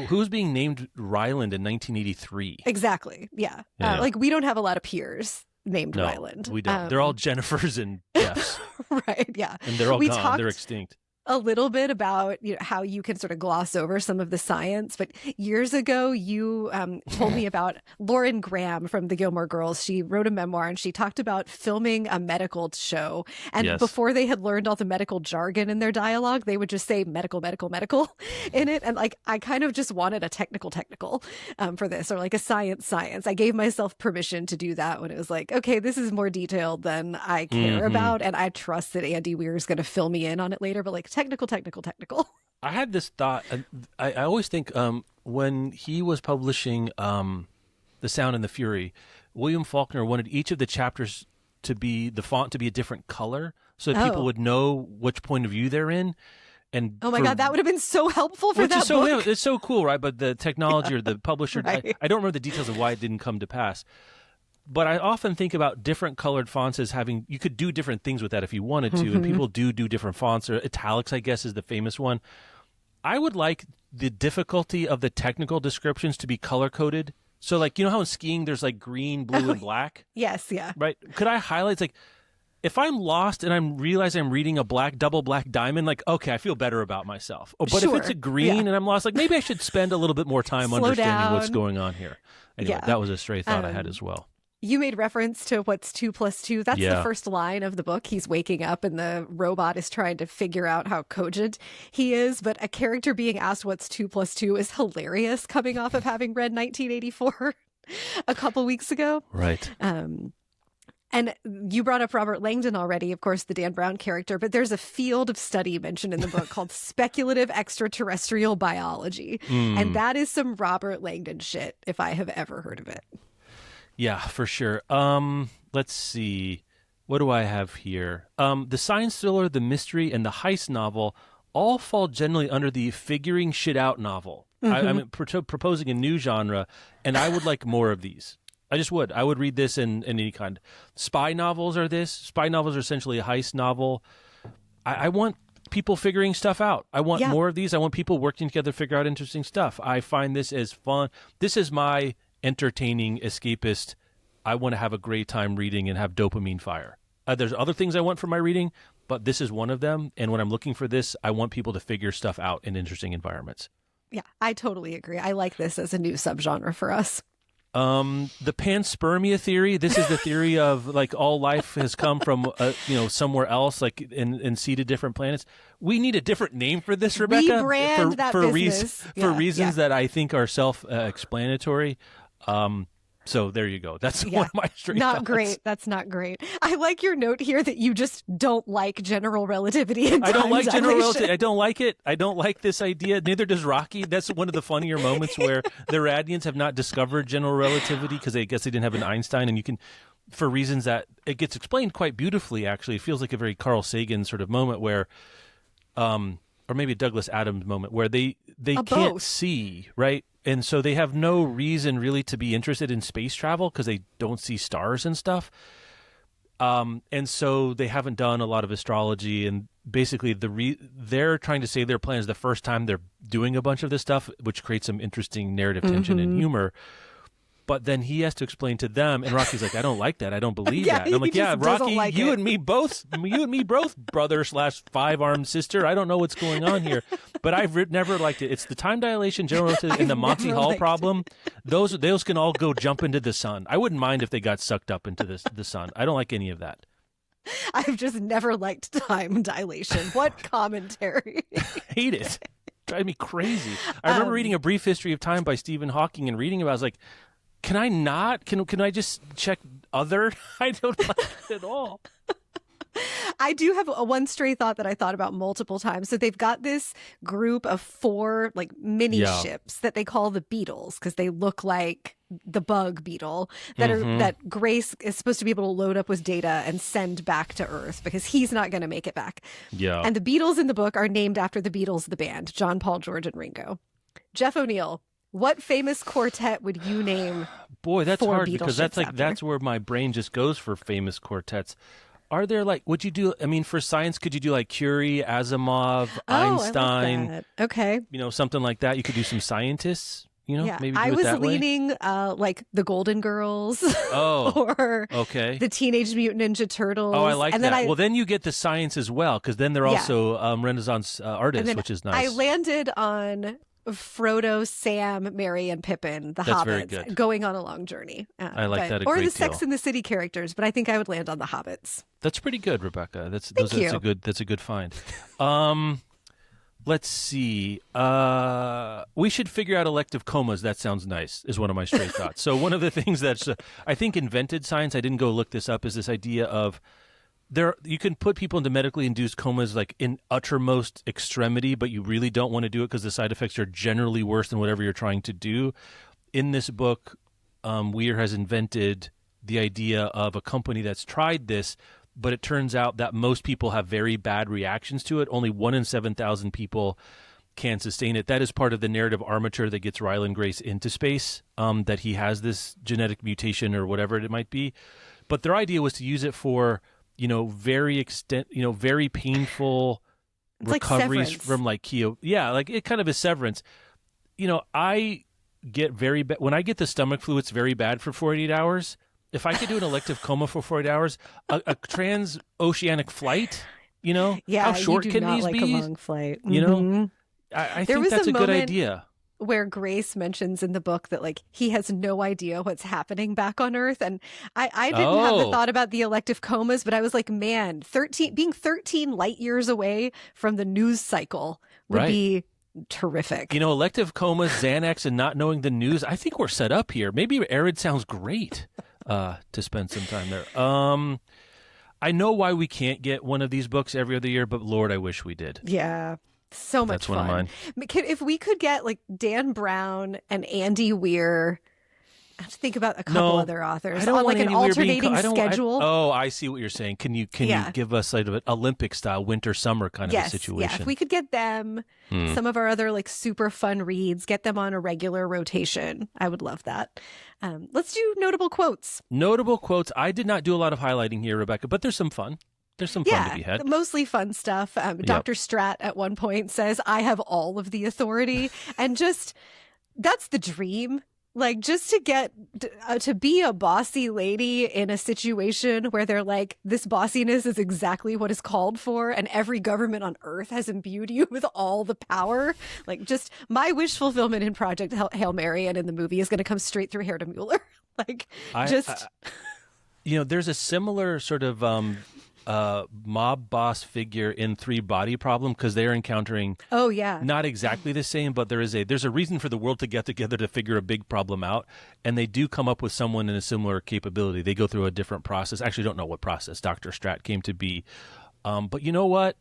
who's being named Ryland in 1983? Exactly. Yeah. Like we don't have a lot of peers named No, Ryland. we don't. They're all Jennifers and Jeffs. Right. Yeah. And they're all gone. They're extinct. A little bit about how you can sort of gloss over some of the science, but years ago you told me about Lauren Graham from the Gilmore Girls. She wrote a memoir and she talked about filming a medical show, and before they had learned all the medical jargon in their dialogue, they would just say medical in it, and like I kind of just wanted a technical for this, or like a science. I gave myself permission to do that when it was like, okay, this is more detailed than I care about, and I trust that Andy Weir is going to fill me in on it later, but like technical. I had this thought. I always think when he was publishing The Sound and the Fury, William Faulkner wanted each of the chapters to be the font to be a different color so that people would know which point of view they're in. And oh my God, that would have been so helpful for that book. It's so cool, right? But the technology or the publisher, right. I don't remember the details of why it didn't come to pass. But I often think about different colored fonts as having, you could do different things with that if you wanted to, and people do different fonts, or italics, I guess, is the famous one. I would like the difficulty of the technical descriptions to be color-coded. So, like, you know how in skiing there's, like, green, blue, and black? Yes, yeah. Right? Could I highlight, it's like, if I'm lost and I'm realizing I'm reading a double black diamond, like, okay, I feel better about myself. But if it's a green and I'm lost, like, maybe I should spend a little bit more time understanding what's going on here. Anyway, that was a stray thought I had as well. You made reference to what's 2 + 2. That's the first line of the book. He's waking up and the robot is trying to figure out how cogent he is. But a character being asked what's 2 + 2 is hilarious, coming off of having read 1984 a couple weeks ago. Right. And you brought up Robert Langdon already, of course, the Dan Brown character, but there's a field of study mentioned in the book called speculative extraterrestrial biology. And that is some Robert Langdon shit, if I have ever heard of it. Yeah, for sure. Let's see. What do I have here? The science thriller, the mystery, and the heist novel all fall generally under the figuring shit out novel. I'm proposing a new genre, and I would like more of these. I just would. I would read this in any kind. Spy novels are this. Spy novels are essentially a heist novel. I want people figuring stuff out. I want more of these. I want people working together to figure out interesting stuff. I find this as fun. This is my entertaining, escapist. I want to have a great time reading and have dopamine fire. There's other things I want from my reading, but this is one of them. And when I'm looking for this, I want people to figure stuff out in interesting environments. Yeah, I totally agree. I like this as a new subgenre for us. The panspermia theory. This is the theory of like all life has come from somewhere else, like in seeded different planets. We need a different name for this, Rebecca. Rebrand that business for reasons that I think are self-explanatory. So there you go. That's one of my straight Not thoughts. Great. That's not great. I like your note here that you just don't like general relativity. And I don't like general relativity. I don't like it. I don't like this idea. Neither does Rocky. That's one of the funnier moments where the Radians have not discovered general relativity because I guess they didn't have an Einstein, and you can, for reasons that it gets explained quite beautifully. Actually, it feels like a very Carl Sagan sort of moment where, or maybe a Douglas Adams moment where they can't see, right? And so they have no reason really to be interested in space travel because they don't see stars and stuff. And so they haven't done a lot of astrology. And basically they're trying to save their plans the first time they're doing a bunch of this stuff, which creates some interesting narrative tension and humor. But then he has to explain to them, and Rocky's like, I don't like that. I don't believe that. And I'm like, yeah, Rocky, you and me both, brother / 5-armed sister. I don't know what's going on here, but I've never liked it. It's the time dilation, general relativity, and the Monty Hall problem. Those can all go jump into the sun. I wouldn't mind if they got sucked up into the sun. I don't like any of that. I've just never liked time dilation. What commentary? Hate it. Drive me crazy. I remember reading A Brief History of Time by Stephen Hawking and reading about it. I was like, can I not? Can I just check other? I don't like it at all. I do have one stray thought that I thought about multiple times. So they've got this group of 4 like mini ships that they call the Beetles because they look like the bug beetle that that Grace is supposed to be able to load up with data and send back to Earth because he's not going to make it back. Yeah. And the Beatles in the book are named after the Beatles, the band, John, Paul, George, and Ringo. Jeff O'Neill, what famous quartet would you name? Boy, that's hard Beatles because that's like after? that's where my brain just goes for famous quartets. Are there like, would you do, I mean, for science, could you do like Curie, Asimov, Einstein? I like that. Okay. You know, something like that. You could do some scientists, you know, Yeah, maybe do I it was that way. leaning like the Golden Girls Oh, or okay. the Teenage Mutant Ninja Turtles. Oh, I like and that. Then Well, then you get the science as well, because then they're also Renaissance artists, which is nice. I landed on Frodo, Sam, Merry, and Pippin, the That's very Hobbits, good. going on a long journey. I like that a or great the Sex deal. and the City characters, but I think I would land on the Hobbits. That's pretty good, Rebecca. That's you. a good find. Let's see. We should figure out elective comas. That sounds nice, is one of my stray thoughts. So one of the things that's, I think, invented science, I didn't go look this up, is this idea of you can put people into medically induced comas like in uttermost extremity, but you really don't want to do it because the side effects are generally worse than whatever you're trying to do. In this book, Weir has invented the idea of a company that's tried this, but it turns out that most people have very bad reactions to it. Only 1 in 7,000 people can sustain it. That is part of the narrative armature that gets Ryland Grace into space, that he has this genetic mutation or whatever it might be. But their idea was to use it for, very painful It's recoveries like from like chemo. Yeah, like it kind of is severance. I get very bad when I get the stomach flu. It's very bad for 48 hours. If I could do an elective coma for 48 hours, a transoceanic flight, how short you do can not these like be? a long flight. I There think was that's a a good moment idea. Where Grace mentions in the book that like he has no idea what's happening back on Earth. And I didn't have the thought about the elective comas, but I was like, man, being 13 light years away from the news cycle would be terrific. Elective comas, Xanax, and not knowing the news. I think we're set up here. Maybe Arid sounds great to spend some time there. I know why we can't get one of these books every other year, but Lord, I wish we did. Yeah. So much That's fun. one of mine. If we could get like Dan Brown and Andy Weir, I have to think about a couple other authors on like an alternating schedule. I see what you're saying. Can you give us like an Olympic style winter summer kind of a situation? Yeah, if we could get them, some of our other like super fun reads, get them on a regular rotation, I would love that. Let's do notable quotes. Notable quotes. I did not do a lot of highlighting here, Rebecca, but there's some fun. There's some fun to be had. Mostly fun stuff. Dr. Strat at one point says, I have all of the authority. And that's the dream. Like, just to get to be a bossy lady in a situation where they're like, this bossiness is exactly what is called for, and every government on Earth has imbued you with all the power. Like, just my wish fulfillment in Project Hail Mary and in the movie is going to come straight through Herta Mueller. There's a similar sort of mob boss figure in 3 Body Problem, because they're encountering not exactly the same, but there's a reason for the world to get together to figure a big problem out, and they do come up with someone in a similar capability. They go through a different process. Actually, don't know what process Dr. Strat came to be, but you know what?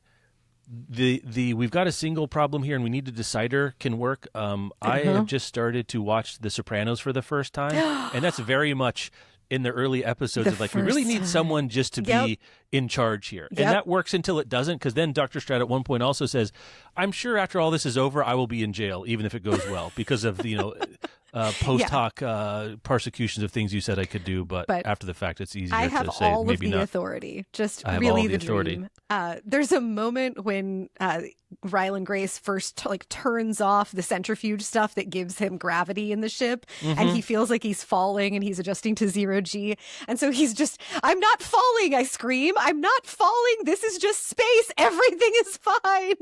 We've got a single problem here, and we need a decider can work. I have just started to watch The Sopranos for the first time, and that's very much in the early episodes of like, we really need someone just to be in charge here. And that works until it doesn't, because then Dr. Strat at one point also says, I'm sure after all this is over, I will be in jail, even if it goes well, because of post hoc persecutions of things you said I could do, but after the fact, it's easier I have to say all maybe of the not. authority. Just I have really all the authority. dream. There's a moment when Ryland Grace first turns off the centrifuge stuff that gives him gravity in the ship, and he feels like he's falling, and he's adjusting to 0G, and so he's just, I'm not falling, I scream, I'm not falling, this is just space, everything is fine.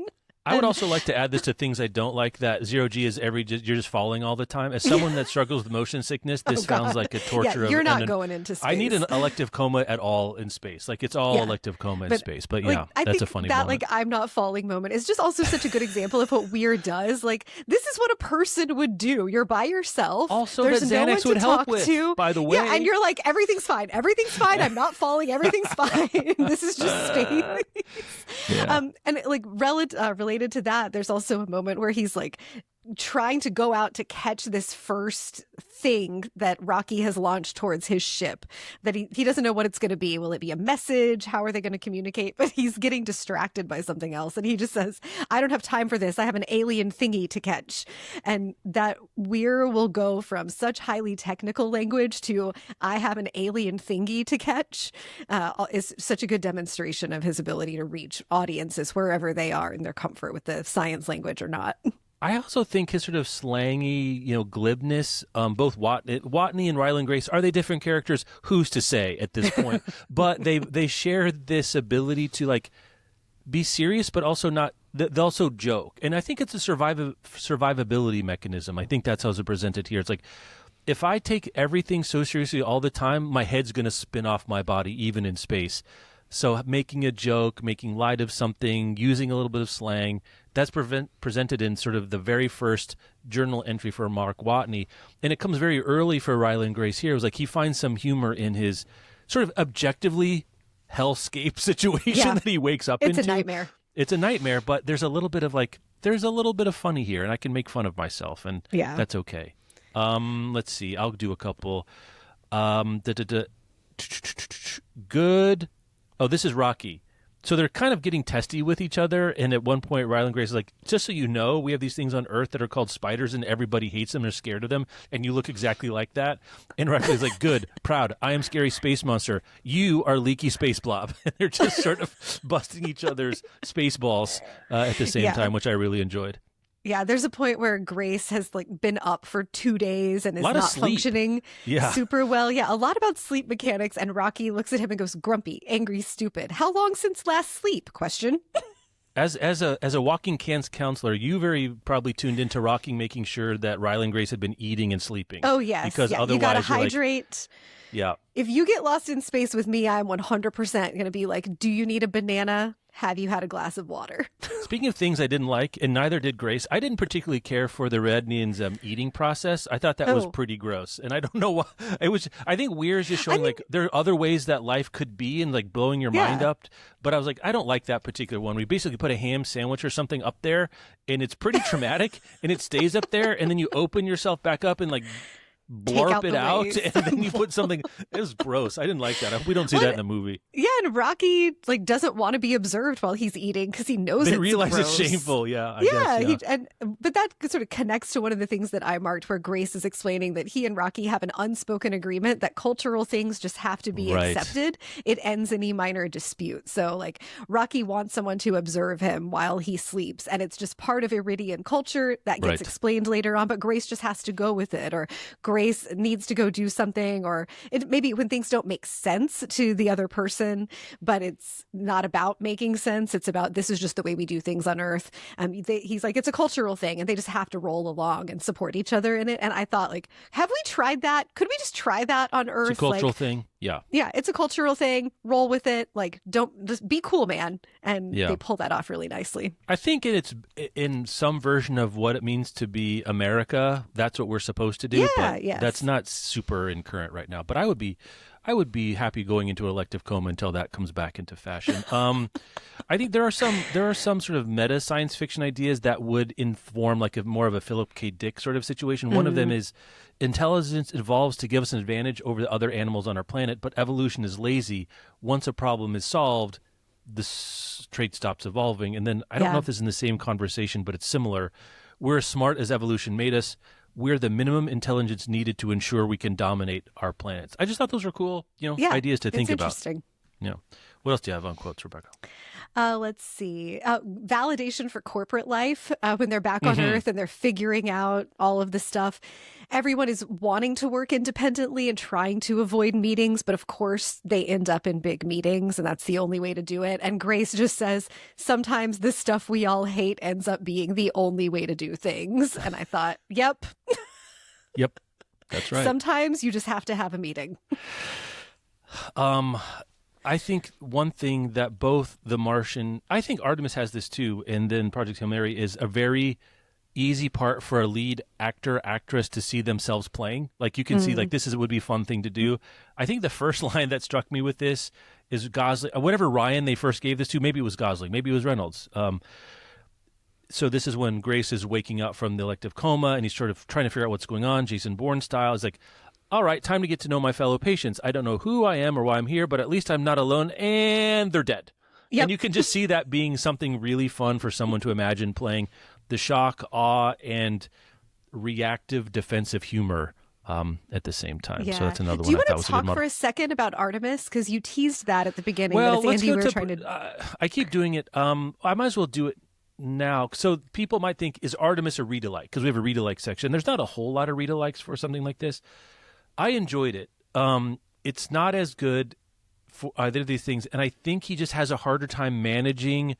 I would also like to add this to things I don't like, that zero G is you're just falling all the time. As someone that struggles with motion sickness, this sounds like a torture. You're not going into space. I need an elective coma at all in space. Like, it's all elective coma in space. But like, that's a funny moment. Like, I'm not falling moment is just also such a good example of what Weir does. Like, this is what a person would do. You're by yourself. Also, there's that no Xanax one would to help talk with, to. by the way. Yeah, and you're like, everything's fine. Everything's fine. I'm not falling. Everything's fine. This is just space. And like related to that, there's also a moment where he's like trying to go out to catch this first thing that Rocky has launched towards his ship, that he doesn't know what it's going to be. Will it be a message? How are they going to communicate? But he's getting distracted by something else. And he just says, I don't have time for this. I have an alien thingy to catch. And that Weir will go from such highly technical language to I have an alien thingy to catch is such a good demonstration of his ability to reach audiences wherever they are in their comfort with the science language or not. I also think his sort of slangy, glibness, both Watney and Ryland Grace, are they different characters? Who's to say at this point? But they share this ability to like be serious, but also not. They also joke, and I think it's a survivability mechanism. I think that's how it's presented here. It's like, if I take everything so seriously all the time, my head's going to spin off my body, even in space. So making a joke, making light of something, using a little bit of slang, that's presented in sort of the very first journal entry for Mark Watney. And it comes very early for Ryland Grace here. It was like he finds some humor in his sort of objectively hellscape situation that he wakes up into. It's a nightmare. It's a nightmare, but there's a little bit of funny here, and I can make fun of myself, and that's okay. Let's see. I'll do a couple. Good. Oh, this is Rocky. So they're kind of getting testy with each other, and at one point, Ryland Grace is like, just so you know, we have these things on Earth that are called spiders, and everybody hates them, they're scared of them, and you look exactly like that. And Rocky's like, good, proud, I am scary space monster. You are leaky space blob. And they're just sort of busting each other's space balls at the same time, which I really enjoyed. Yeah, there's a point where Grace has like been up for 2 days and is not functioning super well. Yeah, a lot about sleep mechanics. And Rocky looks at him and goes, grumpy, angry, stupid. How long since last sleep? Question. As a walking cancer counselor, you very probably tuned into Rocky, making sure that Ryland Grace had been eating and sleeping. Oh, yes. Because otherwise you got to hydrate. Yeah. If you get lost in space with me, I'm 100% going to be like, do you need a banana? Have you had a glass of water? Speaking of things I didn't like, and neither did Grace, I didn't particularly care for the Rednian's eating process. I thought that was pretty gross, and I don't know why. I think Weir is just showing like there are other ways that life could be, and like blowing your mind up. But I was like, I don't like that particular one. We basically put a ham sandwich or something up there, and it's pretty traumatic, and it stays up there, and then you open yourself back up and like blurp it out, and then you put something. It was gross. I didn't like that. We don't see that in the movie. Yeah, and Rocky like doesn't want to be observed while he's eating because he knows they realize it's shameful. Yeah, I guess. But that sort of connects to one of the things that I marked, where Grace is explaining that he and Rocky have an unspoken agreement that cultural things just have to be accepted. It ends any minor dispute. So like Rocky wants someone to observe him while he sleeps, and it's just part of Iridian culture that gets explained later on. But Grace just has to go with it, or Grace needs to go do something, or maybe when things don't make sense to the other person, but it's not about making sense. It's about, this is just the way we do things on Earth. He's like, it's a cultural thing, and they just have to roll along and support each other in it. And I thought, like, have we tried that? Could we just try that on Earth? It's a cultural thing. Yeah. Yeah, it's a cultural thing. Roll with it. Like, don't just be cool, man. And they pull that off really nicely. I think it's in some version of what it means to be America. That's what we're supposed to do. Yeah, but that's not super in current right now. But I would be happy going into elective coma until that comes back into fashion. I think there are some sort of meta science fiction ideas that would inform like more of a Philip K. Dick sort of situation. One of them is intelligence evolves to give us an advantage over the other animals on our planet, but evolution is lazy. Once a problem is solved, this trait stops evolving. And then I don't know if this is in the same conversation, but it's similar. We're as smart as evolution made us. We're the minimum intelligence needed to ensure we can dominate our planets. I just thought those were cool, ideas to think about. Interesting. Yeah. What else do you have on quotes, Rebecca? Let's see. Validation for corporate life when they're back on Earth and they're figuring out all of the stuff. Everyone is wanting to work independently and trying to avoid meetings, but of course they end up in big meetings, and that's the only way to do it. And Grace just says, sometimes the stuff we all hate ends up being the only way to do things. And I thought, yep. Yep, that's right. Sometimes you just have to have a meeting. I think one thing that both The Martian, I think Artemis has this too, and then Project Hail Mary is a very easy part for a lead actor, actress to see themselves playing. Like you can see, like would be a fun thing to do. I think the first line that struck me with this is Gosling, whatever Ryan they first gave this to, maybe it was Gosling, maybe it was Reynolds. So this is when Grace is waking up from the elective coma and he's sort of trying to figure out what's going on, Jason Bourne style. He's like, all right, time to get to know my fellow patients. I don't know who I am or why I'm here, but at least I'm not alone, and they're dead. Yep. And you can just see that being something really fun for someone to imagine playing the shock, awe, and reactive defensive humor at the same time. Yeah. So that's another one. Do you want to talk for a second about Artemis? Because you teased that at the beginning. Well, that it's Andy Weir trying to... I keep doing it. I might as well do it now. So people might think, is Artemis a read-alike? Because we have a read-alike section. There's not a whole lot of read-alikes for something like this. I enjoyed it. It's not as good for either of these things, and I think he just has a harder time managing.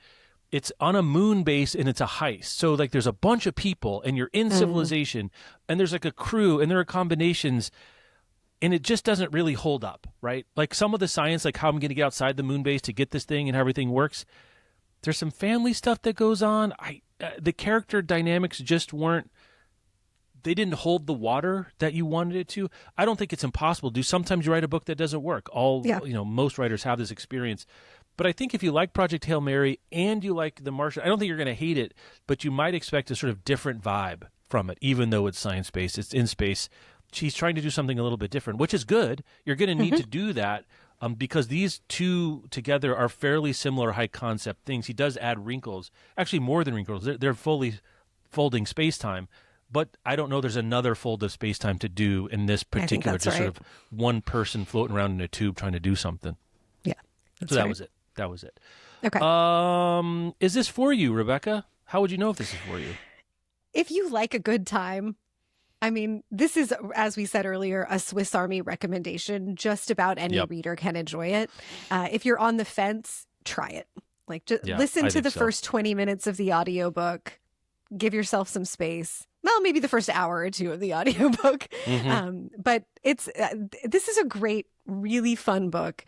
It's on a moon base, and it's a heist. So, like, there's a bunch of people, and you're in civilization, and there's, like, a crew, and there are combinations, and it just doesn't really hold up, right? Like, some of the science, like how I'm going to get outside the moon base to get this thing and how everything works, there's some family stuff that goes on. The character dynamics just weren't, they didn't hold the water that you wanted it to. I don't think it's impossible to do. Sometimes you write a book that doesn't work. Most writers have this experience. But I think if you like Project Hail Mary and you like The Martian, I don't think you're going to hate it, but you might expect a sort of different vibe from it, even though it's science-based. It's in space. She's trying to do something a little bit different, which is good. You're going to need to do that because these two together are fairly similar high-concept things. He does add wrinkles, actually more than wrinkles. They're fully folding space-time. But I don't know there's another fold of space-time to do in this particular, just sort of one person floating around in a tube trying to do something. Yeah. So that was it. That was it. Okay. Is this for you, Rebecca? How would you know if this is for you? If you like a good time, I mean, this is, as we said earlier, a Swiss Army recommendation. Just about any reader can enjoy it. If you're on the fence, try it. Like, just listen to the first 20 minutes of the audiobook. Give yourself some space. Well, maybe the first hour or two of the audiobook. But it's this is a great, really fun book,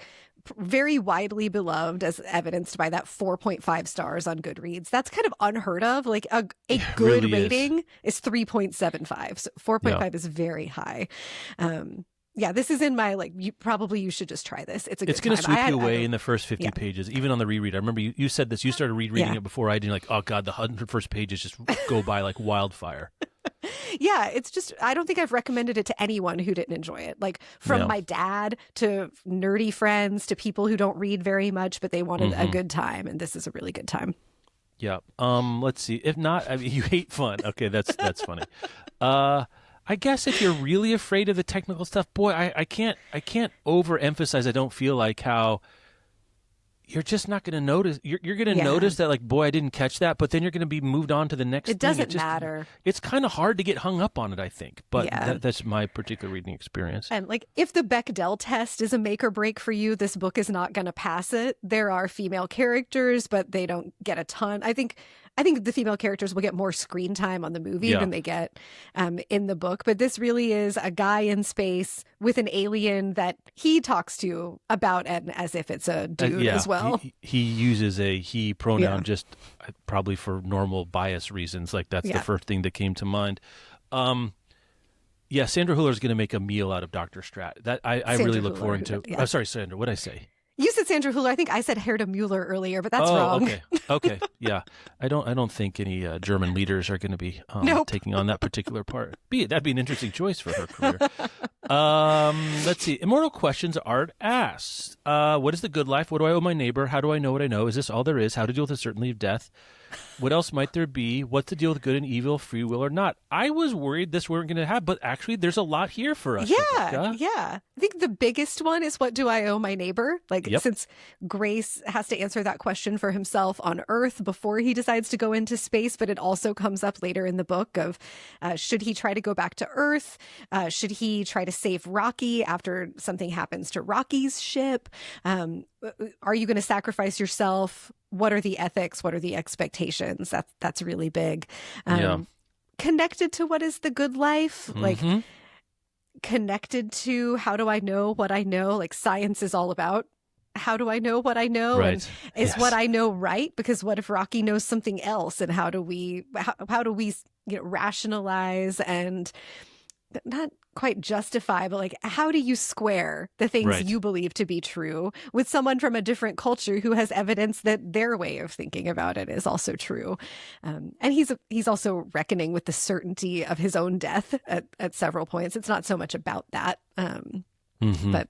very widely beloved, as evidenced by that 4.5 stars on Goodreads. That's kind of unheard of. Like a good really rating is 3.75. So 4.5 is very high. Yeah, this is in my, you should just try this. It's going to sweep you away in the first 50 pages, even on the reread. I remember you said this. You started rereading it before I did. Like, oh, God, the 100 first pages just go by like wildfire. Yeah, it's just, I don't think I've recommended it to anyone who didn't enjoy it. Like, from my dad to nerdy friends to people who don't read very much, but they wanted a good time. And this is a really good time. Yeah. Let's see. If not, I mean, you hate fun. Okay, that's funny. I guess if you're really afraid of the technical stuff, boy, I can't overemphasize. I don't feel like how you're just not going to notice. You're going to notice that, like, boy, I didn't catch that, but then you're going to be moved on to the next thing. It doesn't matter. It's kind of hard to get hung up on it, I think. But that's my particular reading experience. And, like, if the Bechdel test is a make or break for you, this book is not going to pass it. There are female characters, but they don't get a ton. I think the female characters will get more screen time on the movie than they get in the book. But this really is a guy in space with an alien that he talks to about, and as if it's a dude as well. He uses a he pronoun just probably for normal bias reasons. Like, that's the first thing that came to mind. Sandra Hüller is going to make a meal out of Dr. Strat. That I really look forward to. I'm sorry, Sandra. What did I say? You said Sandra Hüller. I think I said Herta Mueller earlier, but that's wrong. Okay. Yeah. I don't think any German leaders are going to be taking on that particular part. That'd be an interesting choice for her career. Let's see. Immortal Questions Art asks, what is the good life? What do I owe my neighbor? How do I know what I know? Is this all there is? How to deal with the certainty of death? What else might there be? What's the deal with good and evil, free will or not? I was worried this weren't going to have, but actually there's a lot here for us. Yeah, yeah. I think the biggest one is, what do I owe my neighbor? Like, since Grace has to answer that question for himself on Earth before he decides to go into space, but it also comes up later in the book of should he try to go back to Earth? Should he try to save Rocky after something happens to Rocky's ship? Are you going to sacrifice yourself? What are the ethics? What are the expectations? That's really big. Connected to what is the good life? Like, connected to how do I know what I know? Like, science is all about how do I know what I know? Right. And is what I know right? Because what if Rocky knows something else? And how do we rationalize and not quite justify, but like, how do you square the things you believe to be true with someone from a different culture who has evidence that their way of thinking about it is also true? And he's also reckoning with the certainty of his own death at several points. It's not so much about that, but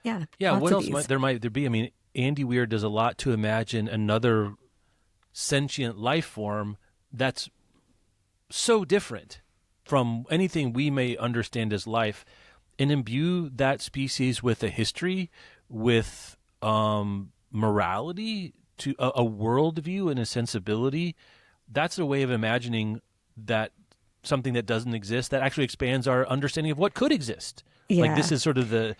yeah. What else might there be? I mean, Andy Weir does a lot to imagine another sentient life form that's so different from anything we may understand as life, and imbue that species with a history, with morality, to a worldview and a sensibility. That's a way of imagining that something that doesn't exist that actually expands our understanding of what could exist. Yeah. Like, this is sort of the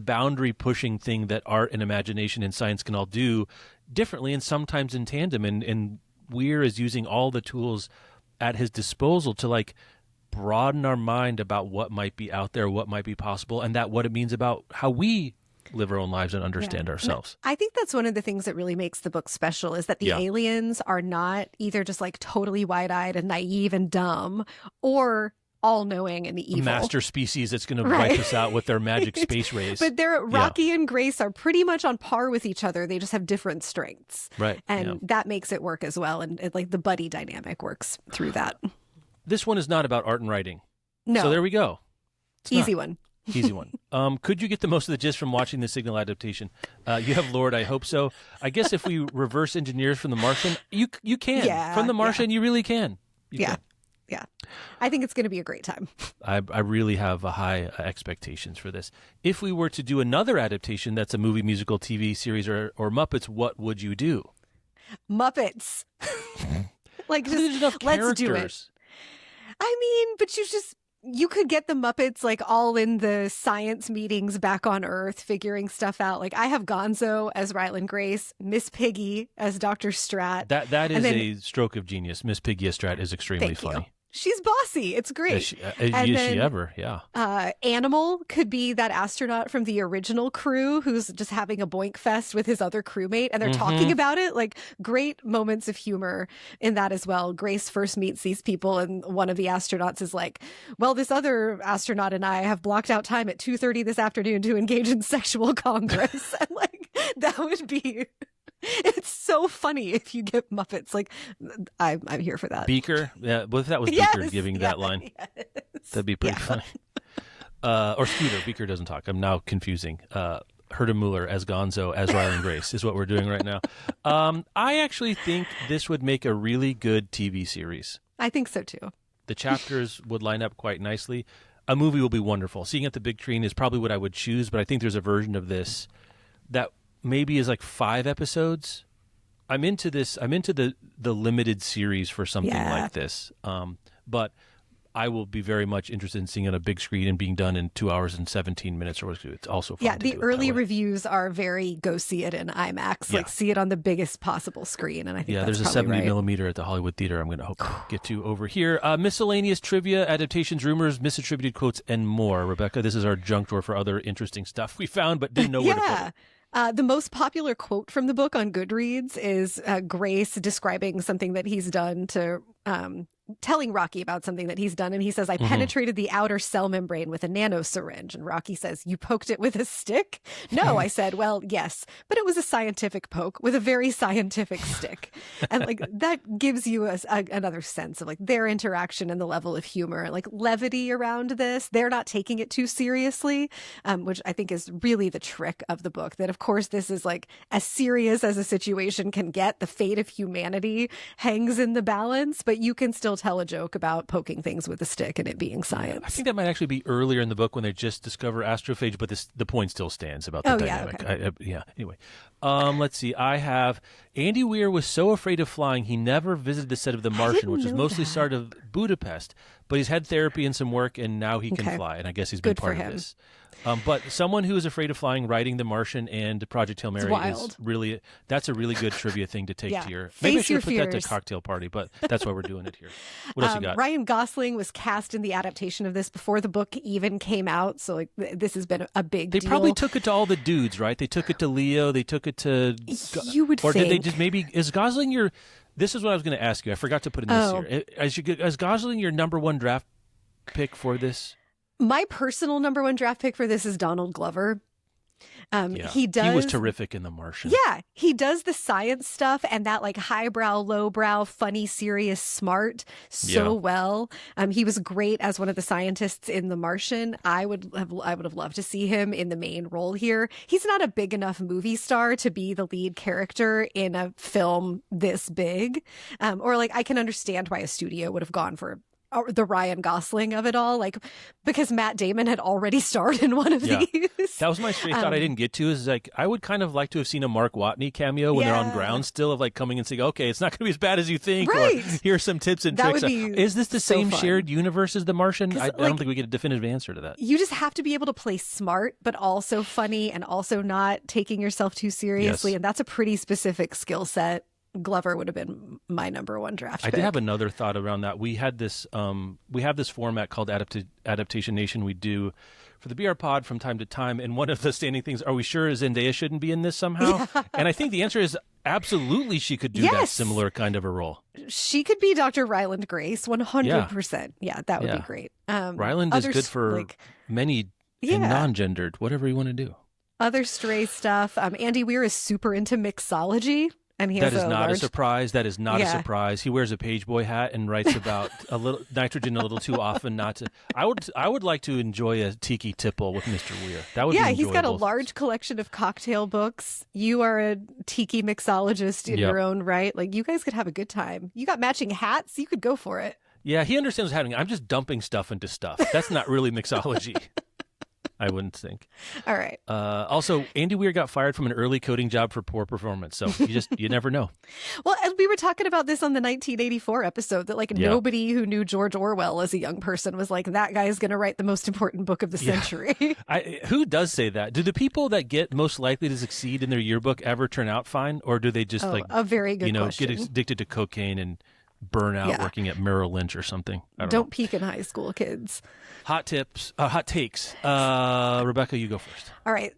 boundary pushing thing that art and imagination and science can all do differently and sometimes in tandem. And Weir is using all the tools at his disposal to like broaden our mind about what might be out there, what might be possible, and that what it means about how we live our own lives and understand ourselves. I think that's one of the things that really makes the book special, is that the aliens are not either just like totally wide-eyed and naive and dumb, or all-knowing and evil. Master species that's going to wipe us out with their magic space rays. But Rocky and Grace are pretty much on par with each other. They just have different strengths. Right. And that makes it work as well. And like the buddy dynamic works through that. This one is not about art and writing. No. So there we go. Easy one. Easy one. Could you get the most of the gist from watching the Signal adaptation? You have Lord, I hope so. I guess if we reverse engineers from The Martian, you can. Yeah, from The Martian, you really can. You can. Yeah. I think it's going to be a great time. I really have high expectations for this. If we were to do another adaptation that's a movie, musical, TV series, or Muppets, what would you do? Muppets. Like, just let's do it. I mean, but you could get the Muppets like all in the science meetings back on Earth, figuring stuff out. Like, I have Gonzo as Ryland Grace, Miss Piggy as Dr. Strat. That is a stroke of genius. Miss Piggy as Strat is extremely funny. She's bossy. It's great. Is she ever? Yeah. Animal could be that astronaut from the original crew who's just having a boink fest with his other crewmate, and they're talking about it. Like, great moments of humor in that as well. Grace first meets these people, and one of the astronauts is like, well, this other astronaut and I have blocked out time at 2:30 this afternoon to engage in sexual congress. And like, that would be... It's so funny if you get Muppets. Like, I'm here for that. Beaker, yeah. Well, if that was Beaker giving that line, that'd be pretty funny. Or Scooter. Beaker doesn't talk. I'm now confusing. Herta Muller as Gonzo as Ryland Grace is what we're doing right now. I actually think this would make a really good TV series. I think so too. The chapters would line up quite nicely. A movie will be wonderful. Seeing at the big screen is probably what I would choose, but I think there's a version of this that maybe is like 5 episodes. I'm into this. I'm into the limited series for something like this. But I will be very much interested in seeing it on a big screen and being done in 2 hours and 17 minutes. Or it's also fun. Yeah, the early reviews are very go see it in IMAX. Like, see it on the biggest possible screen. And I think there's a 70 millimeter at the Hollywood Theater. I'm going to hope to get to over here. Miscellaneous trivia, adaptations, rumors, misattributed quotes, and more. Rebecca, this is our junk drawer for other interesting stuff we found but didn't know where to put it. The most popular quote from the book on Goodreads is Grace describing something that he's done to telling Rocky about something that he's done. And he says, I penetrated the outer cell membrane with a nano syringe. And Rocky says, you poked it with a stick? No, I said, well, yes, but it was a scientific poke with a very scientific stick. And like that gives you another sense of like their interaction and the level of humor, like levity around this. They're not taking it too seriously, which I think is really the trick of the book. That, of course, this is like as serious as a situation can get. The fate of humanity hangs in the balance, but you can still tell a joke about poking things with a stick and it being science. I think that might actually be earlier in the book when they just discover astrophage, but the point still stands about the dynamic. Anyway, let's see. I have Andy Weir was so afraid of flying he never visited the set of The Martian, which was mostly started of Budapest, but he's had therapy and some work, and now he can fly, and I guess he's been part of this. But someone who is afraid of flying, writing The Martian and Project Hail Mary is really, that's a really good trivia thing to take to your, maybe I should have put that to a cocktail party, but that's why we're doing it here. What else you got? Ryan Gosling was cast in the adaptation of this before the book even came out. So like this has been a big deal. They probably took it to all the dudes, right? They took it to Leo. They took it to, you would or think. Did they just maybe, is Gosling your, this is what I was going to ask you. I forgot to put in this here. Is Gosling your number one draft pick for this? My personal number one draft pick for this is Donald Glover. He was terrific in The Martian. Yeah, he does the science stuff and that like highbrow, lowbrow, funny, serious, smart so well. He was great as one of the scientists in The Martian. I would have loved to see him in the main role here. He's not a big enough movie star to be the lead character in a film this big. Or like I can understand why a studio would have gone for the Ryan Gosling of it all, like because Matt Damon had already starred in one of these. That was my straight thought I didn't get to, is like I would kind of like to have seen a Mark Watney cameo when they're on ground still, of like coming and saying, okay, it's not going to be as bad as you think, or here's some tips and tricks. Is this the same shared universe as The Martian? I don't think we get a definitive answer to that. You just have to be able to play smart, but also funny and also not taking yourself too seriously. And that's a pretty specific skill set. Glover would have been my number one draft pick. I did have another thought around that. We had this we have this format called Adaptation Nation we do for the BR Pod from time to time, and one of the standing things, are we sure Zendaya shouldn't be in this somehow? And I think the answer is absolutely she could do that similar kind of a role. She could be Dr. Ryland Grace, 100%. Yeah, that would be great. Ryland is good for many non-gendered, whatever you want to do. Other stray stuff. Andy Weir is super into mixology. And he that is not a surprise. That is not a surprise. He wears a pageboy hat and writes about a little nitrogen a little too often. Not to. I would like to enjoy a tiki tipple with Mr. Weir. That would be enjoyable. He's got a large collection of cocktail books. You are a tiki mixologist in your own right. Like you guys could have a good time. You got matching hats. You could go for it. Yeah, he understands what's happening. I'm just dumping stuff into stuff. That's not really mixology. I wouldn't think. All right. Also, Andy Weir got fired from an early coding job for poor performance. So you never know. Well, and we were talking about this on the 1984 episode that like nobody who knew George Orwell as a young person was like, that guy is going to write the most important book of the century. Who does say that? Do the people that get most likely to succeed in their yearbook ever turn out fine? Or do they just a very good question. Get addicted to cocaine and burn out working at Merrill Lynch or something? Don't peak in high school, kids. Hot takes. Rebecca, you go first. All right.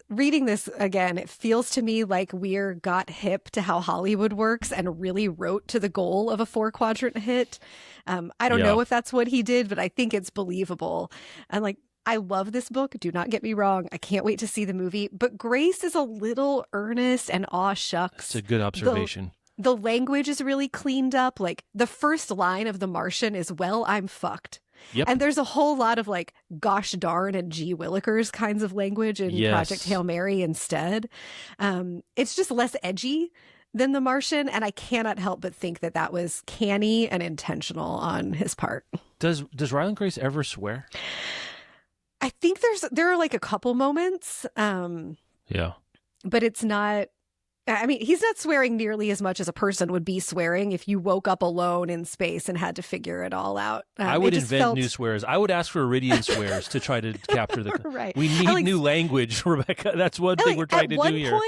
Reading this again, it feels to me like Weir got hip to how Hollywood works and really wrote to the goal of a 4-quadrant hit. I don't know if that's what he did, but I think it's believable. And like, I love this book. Do not get me wrong. I can't wait to see the movie. But Grace is a little earnest and aw shucks. That's a good observation. The language is really cleaned up. Like the first line of The Martian is, well, I'm fucked. Yep. And there's a whole lot of like, gosh darn and gee willikers kinds of language in Project Hail Mary instead. It's just less edgy than The Martian. And I cannot help but think that that was canny and intentional on his part. Does Ryland Grace ever swear? I think there are like a couple moments. But it's not. I mean, he's not swearing nearly as much as a person would be swearing if you woke up alone in space and had to figure it all out. I would invent new swears. I would ask for Iridian swears to try to capture the... Right. We need new language, Rebecca. That's one thing we're trying to do here.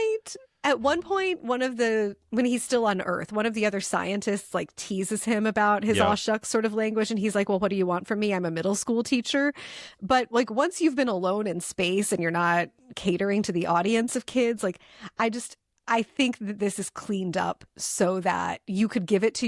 At one point, when he's still on Earth, one of the other scientists like teases him about his aw shucks sort of language. And he's like, well, what do you want from me? I'm a middle school teacher. But like once you've been alone in space and you're not catering to the audience of kids, like I think that this is cleaned up so that you could give it to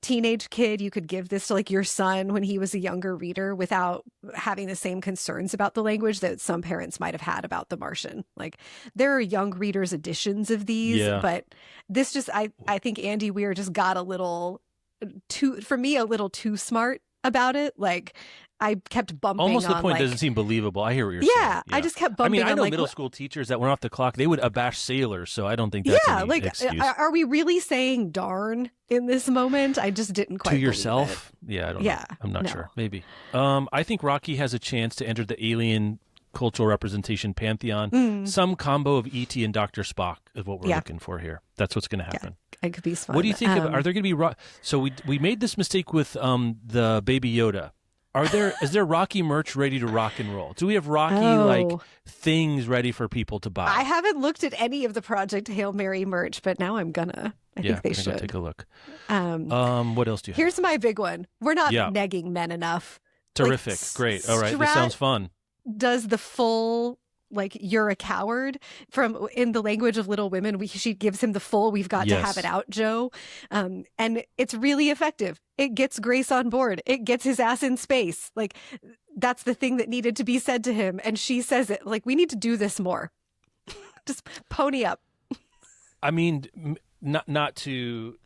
teenage kid, you could give this to like your son when he was a younger reader without having the same concerns about the language that some parents might have had about The Martian. Like there are young readers editions of these, but this just, I think Andy Weir just got a little a little too smart about it. Like I kept bumping almost the on, point like, doesn't seem believable. I hear what you're saying. Yeah, I just kept bumping. I know on, middle school teachers that went off the clock. They would abash sailors, so I don't think that's any excuse. Are we really saying "darn" in this moment? I just didn't quite to yourself. Yeah, I don't know. I'm not sure. Maybe. I think Rocky has a chance to enter the alien cultural representation pantheon. Some combo of E.T. and Dr. Spock is what we're looking for here. That's what's going to happen. It could be fun. What do you think of? Are there going to be? So we made this mistake with the Baby Yoda. Is there Rocky merch ready to rock and roll? Do we have Rocky things ready for people to buy? I haven't looked at any of the Project Hail Mary merch, but now I'm gonna. I think they should take a look. What else do you have? Here's my big one. We're not negging men enough. Terrific, great. All right, this sounds fun. Does the full like "you're a coward" from in the language of Little Women? She gives him the full "we've got to have it out, Joe," and it's really effective. It gets Grace on board. It gets his ass in space. Like that's the thing that needed to be said to him, and she says it. Like we need to do this more. Just pony up. I mean, not to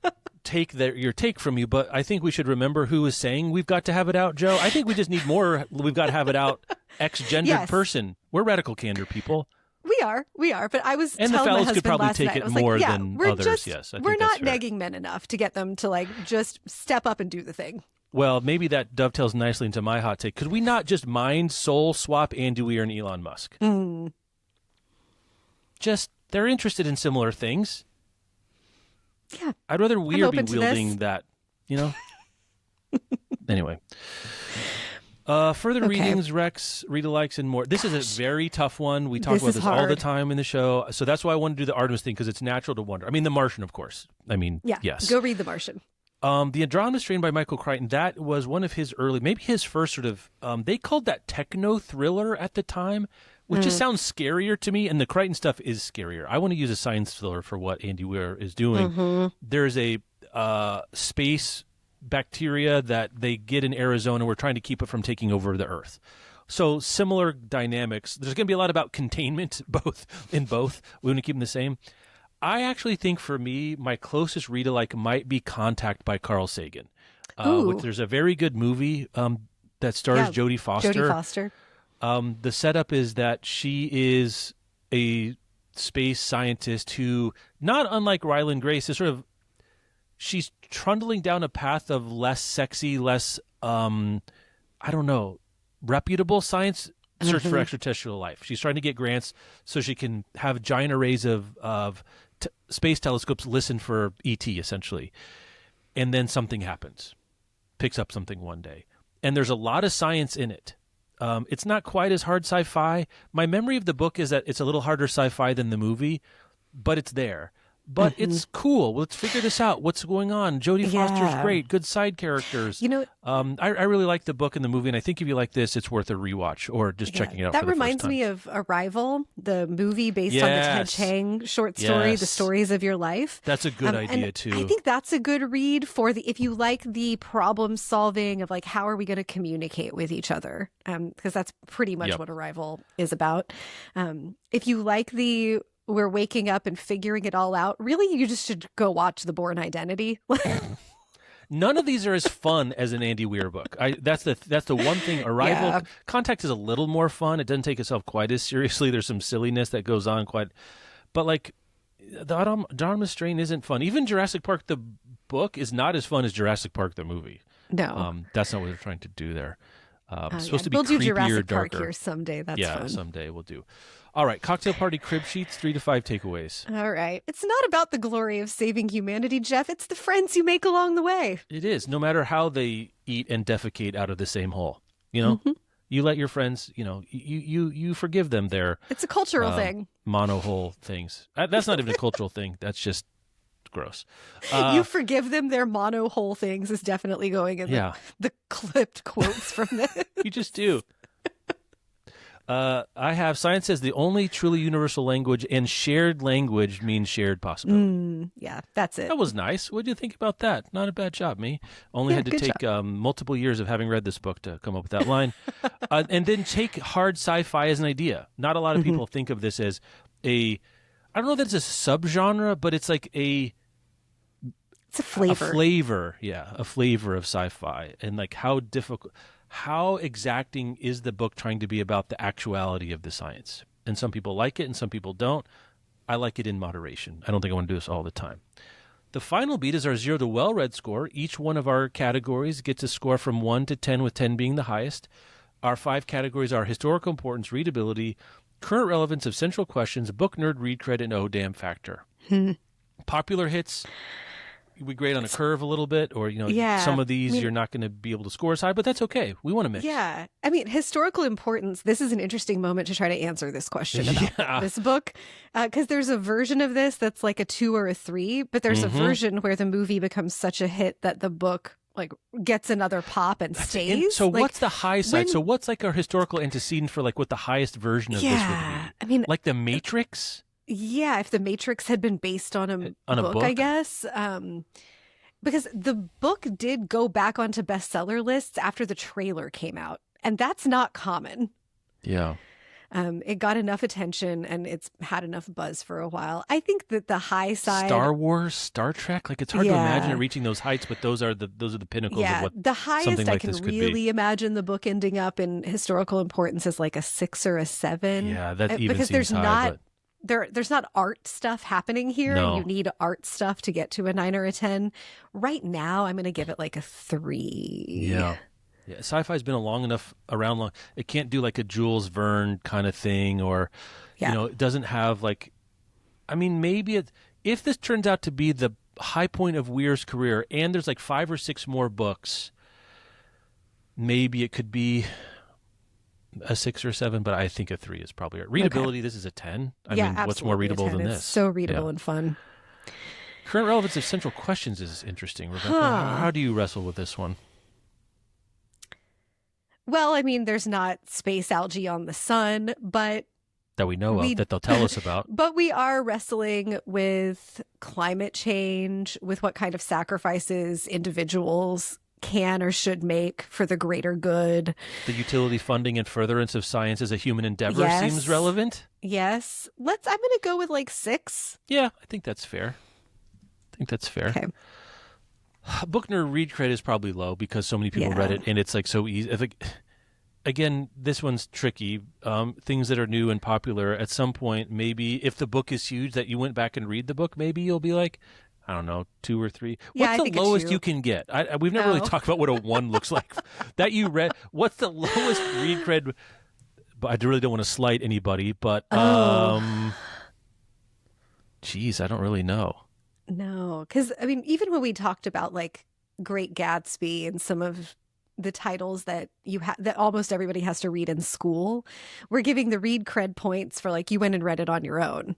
take your take from you, but I think we should remember who is saying "we've got to have it out, Joe." I think we just need more "we've got to have it out" ex-gendered person. We're radical candor people. We are. But I was and telling the my fellas husband could probably last take night, it more than others. We're not negging men enough to get them to like just step up and do the thing. Well, maybe that dovetails nicely into my hot take. Could we not just mind soul swap Andy Weir and Elon Musk? Just they're interested in similar things. Yeah, I'd rather Weir be wielding that. You know. Anyway. Further readings, Rex, read-alikes, and more. This is a very tough one. We talk about this all the time in the show. So that's why I want to do the Artemis thing, because it's natural to wonder. I mean, The Martian, of course. I mean, yes. Go read The Martian. The Andromeda Strain by Michael Crichton, that was one of his early, maybe his first sort of, they called that techno-thriller at the time, which just sounds scarier to me, and the Crichton stuff is scarier. I want to use a science thriller for what Andy Weir is doing. There's a space bacteria that they get in Arizona. We're trying to keep it from taking over the Earth. So similar dynamics. There's going to be a lot about containment in both. We want to keep them the same. I actually think for me, my closest read-alike might be Contact by Carl Sagan. Which there's a very good movie that stars Jodie Foster. Jodie Foster. The setup is that she is a space scientist who, not unlike Ryland Grace, is sort of she's trundling down a path of less sexy, less, reputable science search for extraterrestrial life. She's trying to get grants so she can have giant arrays of space telescopes listen for ET, essentially. And then something happens. Picks up something one day. And there's a lot of science in it. It's not quite as hard sci-fi. My memory of the book is that it's a little harder sci-fi than the movie, but it's there. But it's cool. Let's figure this out. What's going on? Jodie Foster's great. Good side characters. You know, I really like the book and the movie, and I think if you like this, it's worth a rewatch or just checking it out. That reminds me of Arrival, the movie based on the Ted Chiang short story, The Stories of Your Life. That's a good idea too. I think that's a good read for if you like the problem solving of like how are we going to communicate with each other, because that's pretty much what Arrival is about. If you like we're waking up and figuring it all out, really, you just should go watch The Bourne Identity. None of these are as fun as an Andy Weir book. That's the one thing. Arrival, Contact is a little more fun. It doesn't take itself quite as seriously. There's some silliness that goes on but like the Andromeda Strain isn't fun. Even Jurassic Park the book is not as fun as Jurassic Park the movie. No, that's not what they're trying to do there. Supposed to be we'll creepier, do Jurassic darker. Park here someday. That's fun. Someday we'll do. All right, Cocktail Party Crib Sheets, 3 to 5 takeaways. All right. It's not about the glory of saving humanity, Jeff. It's the friends you make along the way. It is, no matter how they eat and defecate out of the same hole. You know, you let your friends, you forgive them their... It's a cultural thing. Monohole things. That's not even a cultural thing. That's just gross. You forgive them their monohole things is definitely going in the clipped quotes from this. You just do. I have science says the only truly universal language and shared language means shared possibility. Yeah, that's it. That was nice. What do you think about that? Not a bad job, me. Only had to take multiple years of having read this book to come up with that line. And then take hard sci-fi as an idea. Not a lot of people think of this as I don't know that it's a subgenre, but it's like it's a flavor. A flavor of sci-fi. And like how exacting is the book trying to be about the actuality of the science? And some people like it and some people don't. I like it in moderation. I don't think I want to do this all the time. The final beat is our 0 to well-read score. Each one of our categories gets a score from 1 to 10, with 10 being the highest. Our 5 categories are historical importance, readability, current relevance of central questions, book nerd read credit, and oh damn factor. Popular hits, we grade on a curve a little bit, or some of these you're not going to be able to score as high, but that's okay. We want to mix. Yeah. I mean, historical importance, this is an interesting moment to try to answer this question about this book, because there's a version of this that's like a 2 or a 3, but there's a version where the movie becomes such a hit that the book like gets another pop and stays. So what's the high side? So what's like our historical antecedent for like what the highest version of this would be? I mean, like The Matrix? Yeah, if The Matrix had been based on a book, I guess. Because the book did go back onto bestseller lists after the trailer came out, and that's not common. Yeah. It got enough attention and it's had enough buzz for a while. I think that the high side, Star Wars, Star Trek, like it's hard to imagine it reaching those heights, but those are the pinnacles of what the highest something like I can this could really imagine the book ending up in historical importance is like a 6 or a 7. Yeah, that even because seems there's high, not there's not art stuff happening here. No. You need art stuff to get to a 9 or a 10. Right now, I'm going to give it like a 3. Yeah. Yeah, sci-fi's been around long. It can't do like a Jules Verne kind of thing, or it doesn't have like. I mean, maybe if this turns out to be the high point of Weir's career, and there's like 5 or 6 more books, maybe it could be a 6 or 7. But I think a 3 is probably right. Readability. This is a 10. I mean, what's more readable than this? It's so readable and fun. Current relevance of central questions is interesting, Rebecca. How do you wrestle with this one? Well, I mean, there's not space algae on the sun, but that we know of, that they'll tell us about. But we are wrestling with climate change, with what kind of sacrifices individuals can or should make for the greater good. The utility, funding, and furtherance of science as a human endeavor seems relevant. Yes. I'm going to go with like 6. Yeah, I think that's fair. Okay. Book nerd read credit is probably low because so many people read it, and it's like so easy. Again, this one's tricky. Things that are new and popular, at some point, maybe if the book is huge that you went back and read the book, maybe you'll be like, I don't know, 2 or 3. What's the lowest you can get? We've never really talked about what a 1 looks like that you read. What's the lowest read cred? But I really don't want to slight anybody, but geez, I don't really know. No, because I mean, even when we talked about like Great Gatsby and some of the titles that that almost everybody has to read in school, we're giving the read cred points for like you went and read it on your own.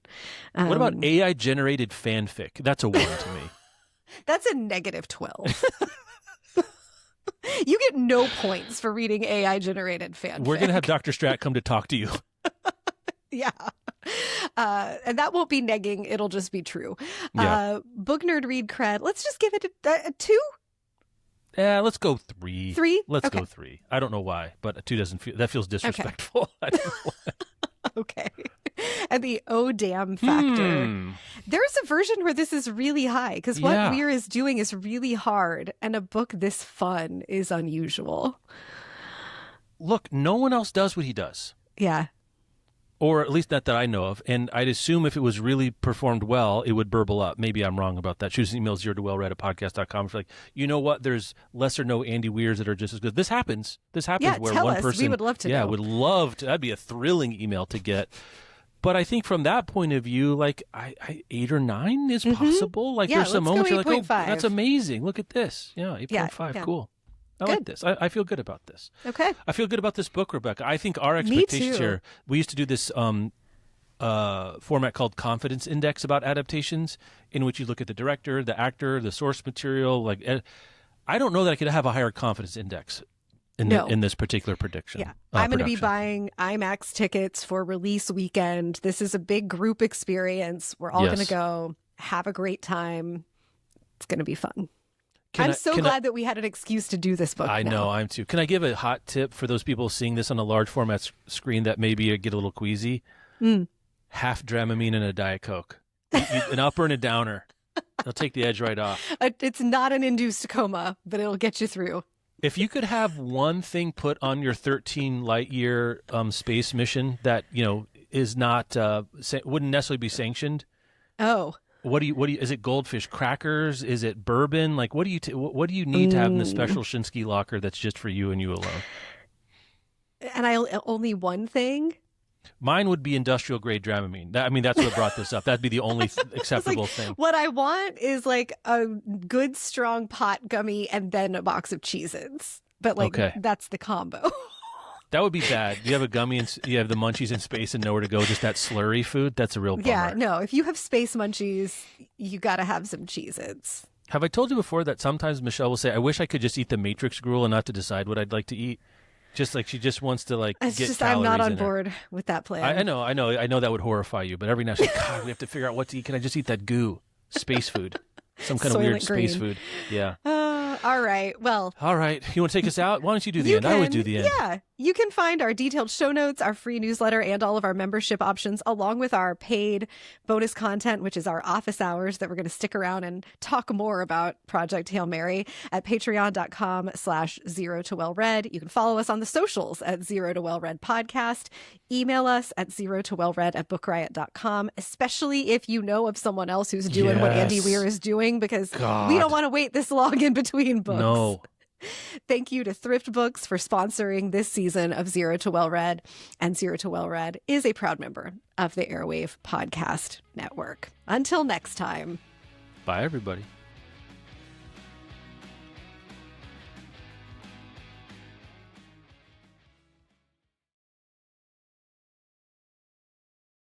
What about AI generated fanfic? That's a 1 to me. That's a -12. You get no points for reading AI generated fanfic. We're gonna have Dr. Strat come to talk to you. Yeah. And that won't be negging. It'll just be true. Yeah. Book nerd read cred. Let's just give it a 2. Yeah, let's go 3. 3? Let's go 3. I don't know why, but a 2 doesn't feel, that feels disrespectful. Okay. I don't know why. Okay. And the oh damn factor. There's a version where this is really high because what Weir is doing is really hard, and a book this fun is unusual. Look, no one else does what he does. Yeah. Or at least not that I know of. And I'd assume if it was really performed well, it would burble up. Maybe I'm wrong about that. Shoot us an email, 0towellread@podcast.com. If you're like, you know what? There's less or no Andy Weirs that are just as good. This happens. Yeah, where tell one us. person. We would love to know. Yeah, would love to. That'd be a thrilling email to get. But I think from that point of view, like 8 or 9 is possible. Like there's some moments you're like, oh, that's amazing. Look at this. Yeah, 8.5. Yeah. Cool. I like this. I feel good about this. Okay. I feel good about this book, Rebecca. I think our expectations here, we used to do this format called Confidence Index about adaptations, in which you look at the director, the actor, the source material. Like, I don't know that I could have a higher confidence index. in this particular prediction. Yeah. I'm going to be buying IMAX tickets for release weekend. This is a big group experience. We're all going to go have a great time. It's going to be fun. I'm so glad that we had an excuse to do this book. I know, I'm too. Can I give a hot tip for those people seeing this on a large format screen that maybe get a little queasy? Half Dramamine and a Diet Coke. An upper and a downer. It'll take the edge right off. It's not an induced coma, but it'll get you through. If you could have one thing put on your 13 light year space mission that, is not wouldn't necessarily be sanctioned. Oh. What do you is it goldfish crackers? Is it bourbon? Like what do you need to have in the special Shinsky locker that's just for you and you alone? And only one thing? Mine would be industrial grade Dramamine. That's what brought this up. That'd be the only acceptable thing. What I want is like a good strong pot gummy and then a box of Cheez-Its. But that's the combo. That would be bad. You have a gummy and you have the munchies in space and nowhere to go, just that slurry food. That's a real bummer. Yeah, no. If you have space munchies, you got to have some Cheez-Its. Have I told you before that sometimes Michelle will say, I wish I could just eat the Matrix gruel and not to decide what I'd like to eat? Just like she just wants to it's get just calories I'm not on in board with that plan. I know that would horrify you, but every now and then, God, we have to figure out what to eat. Can I just eat that goo? Space food. Some kind of weird space food. Yeah. All right. Well. All right. You want to take us out? Why don't you do the end? I always do the end. Yeah. You can find our detailed show notes, our free newsletter, and all of our membership options, along with our paid bonus content, which is our office hours that we're going to stick around and talk more about Project Hail Mary at patreon.com/0towellread. You can follow us on the socials at 0 to Well Read Podcast. Email us at 0towellread@bookriot.com, especially if you know of someone else who's doing what Andy Weir is doing, because we don't want to wait this long in between books. No. Thank you to Thrift Books for sponsoring this season of 0 to Well Read. And 0 to Well Read is a proud member of the Airwave Podcast Network. Until next time. Bye, everybody.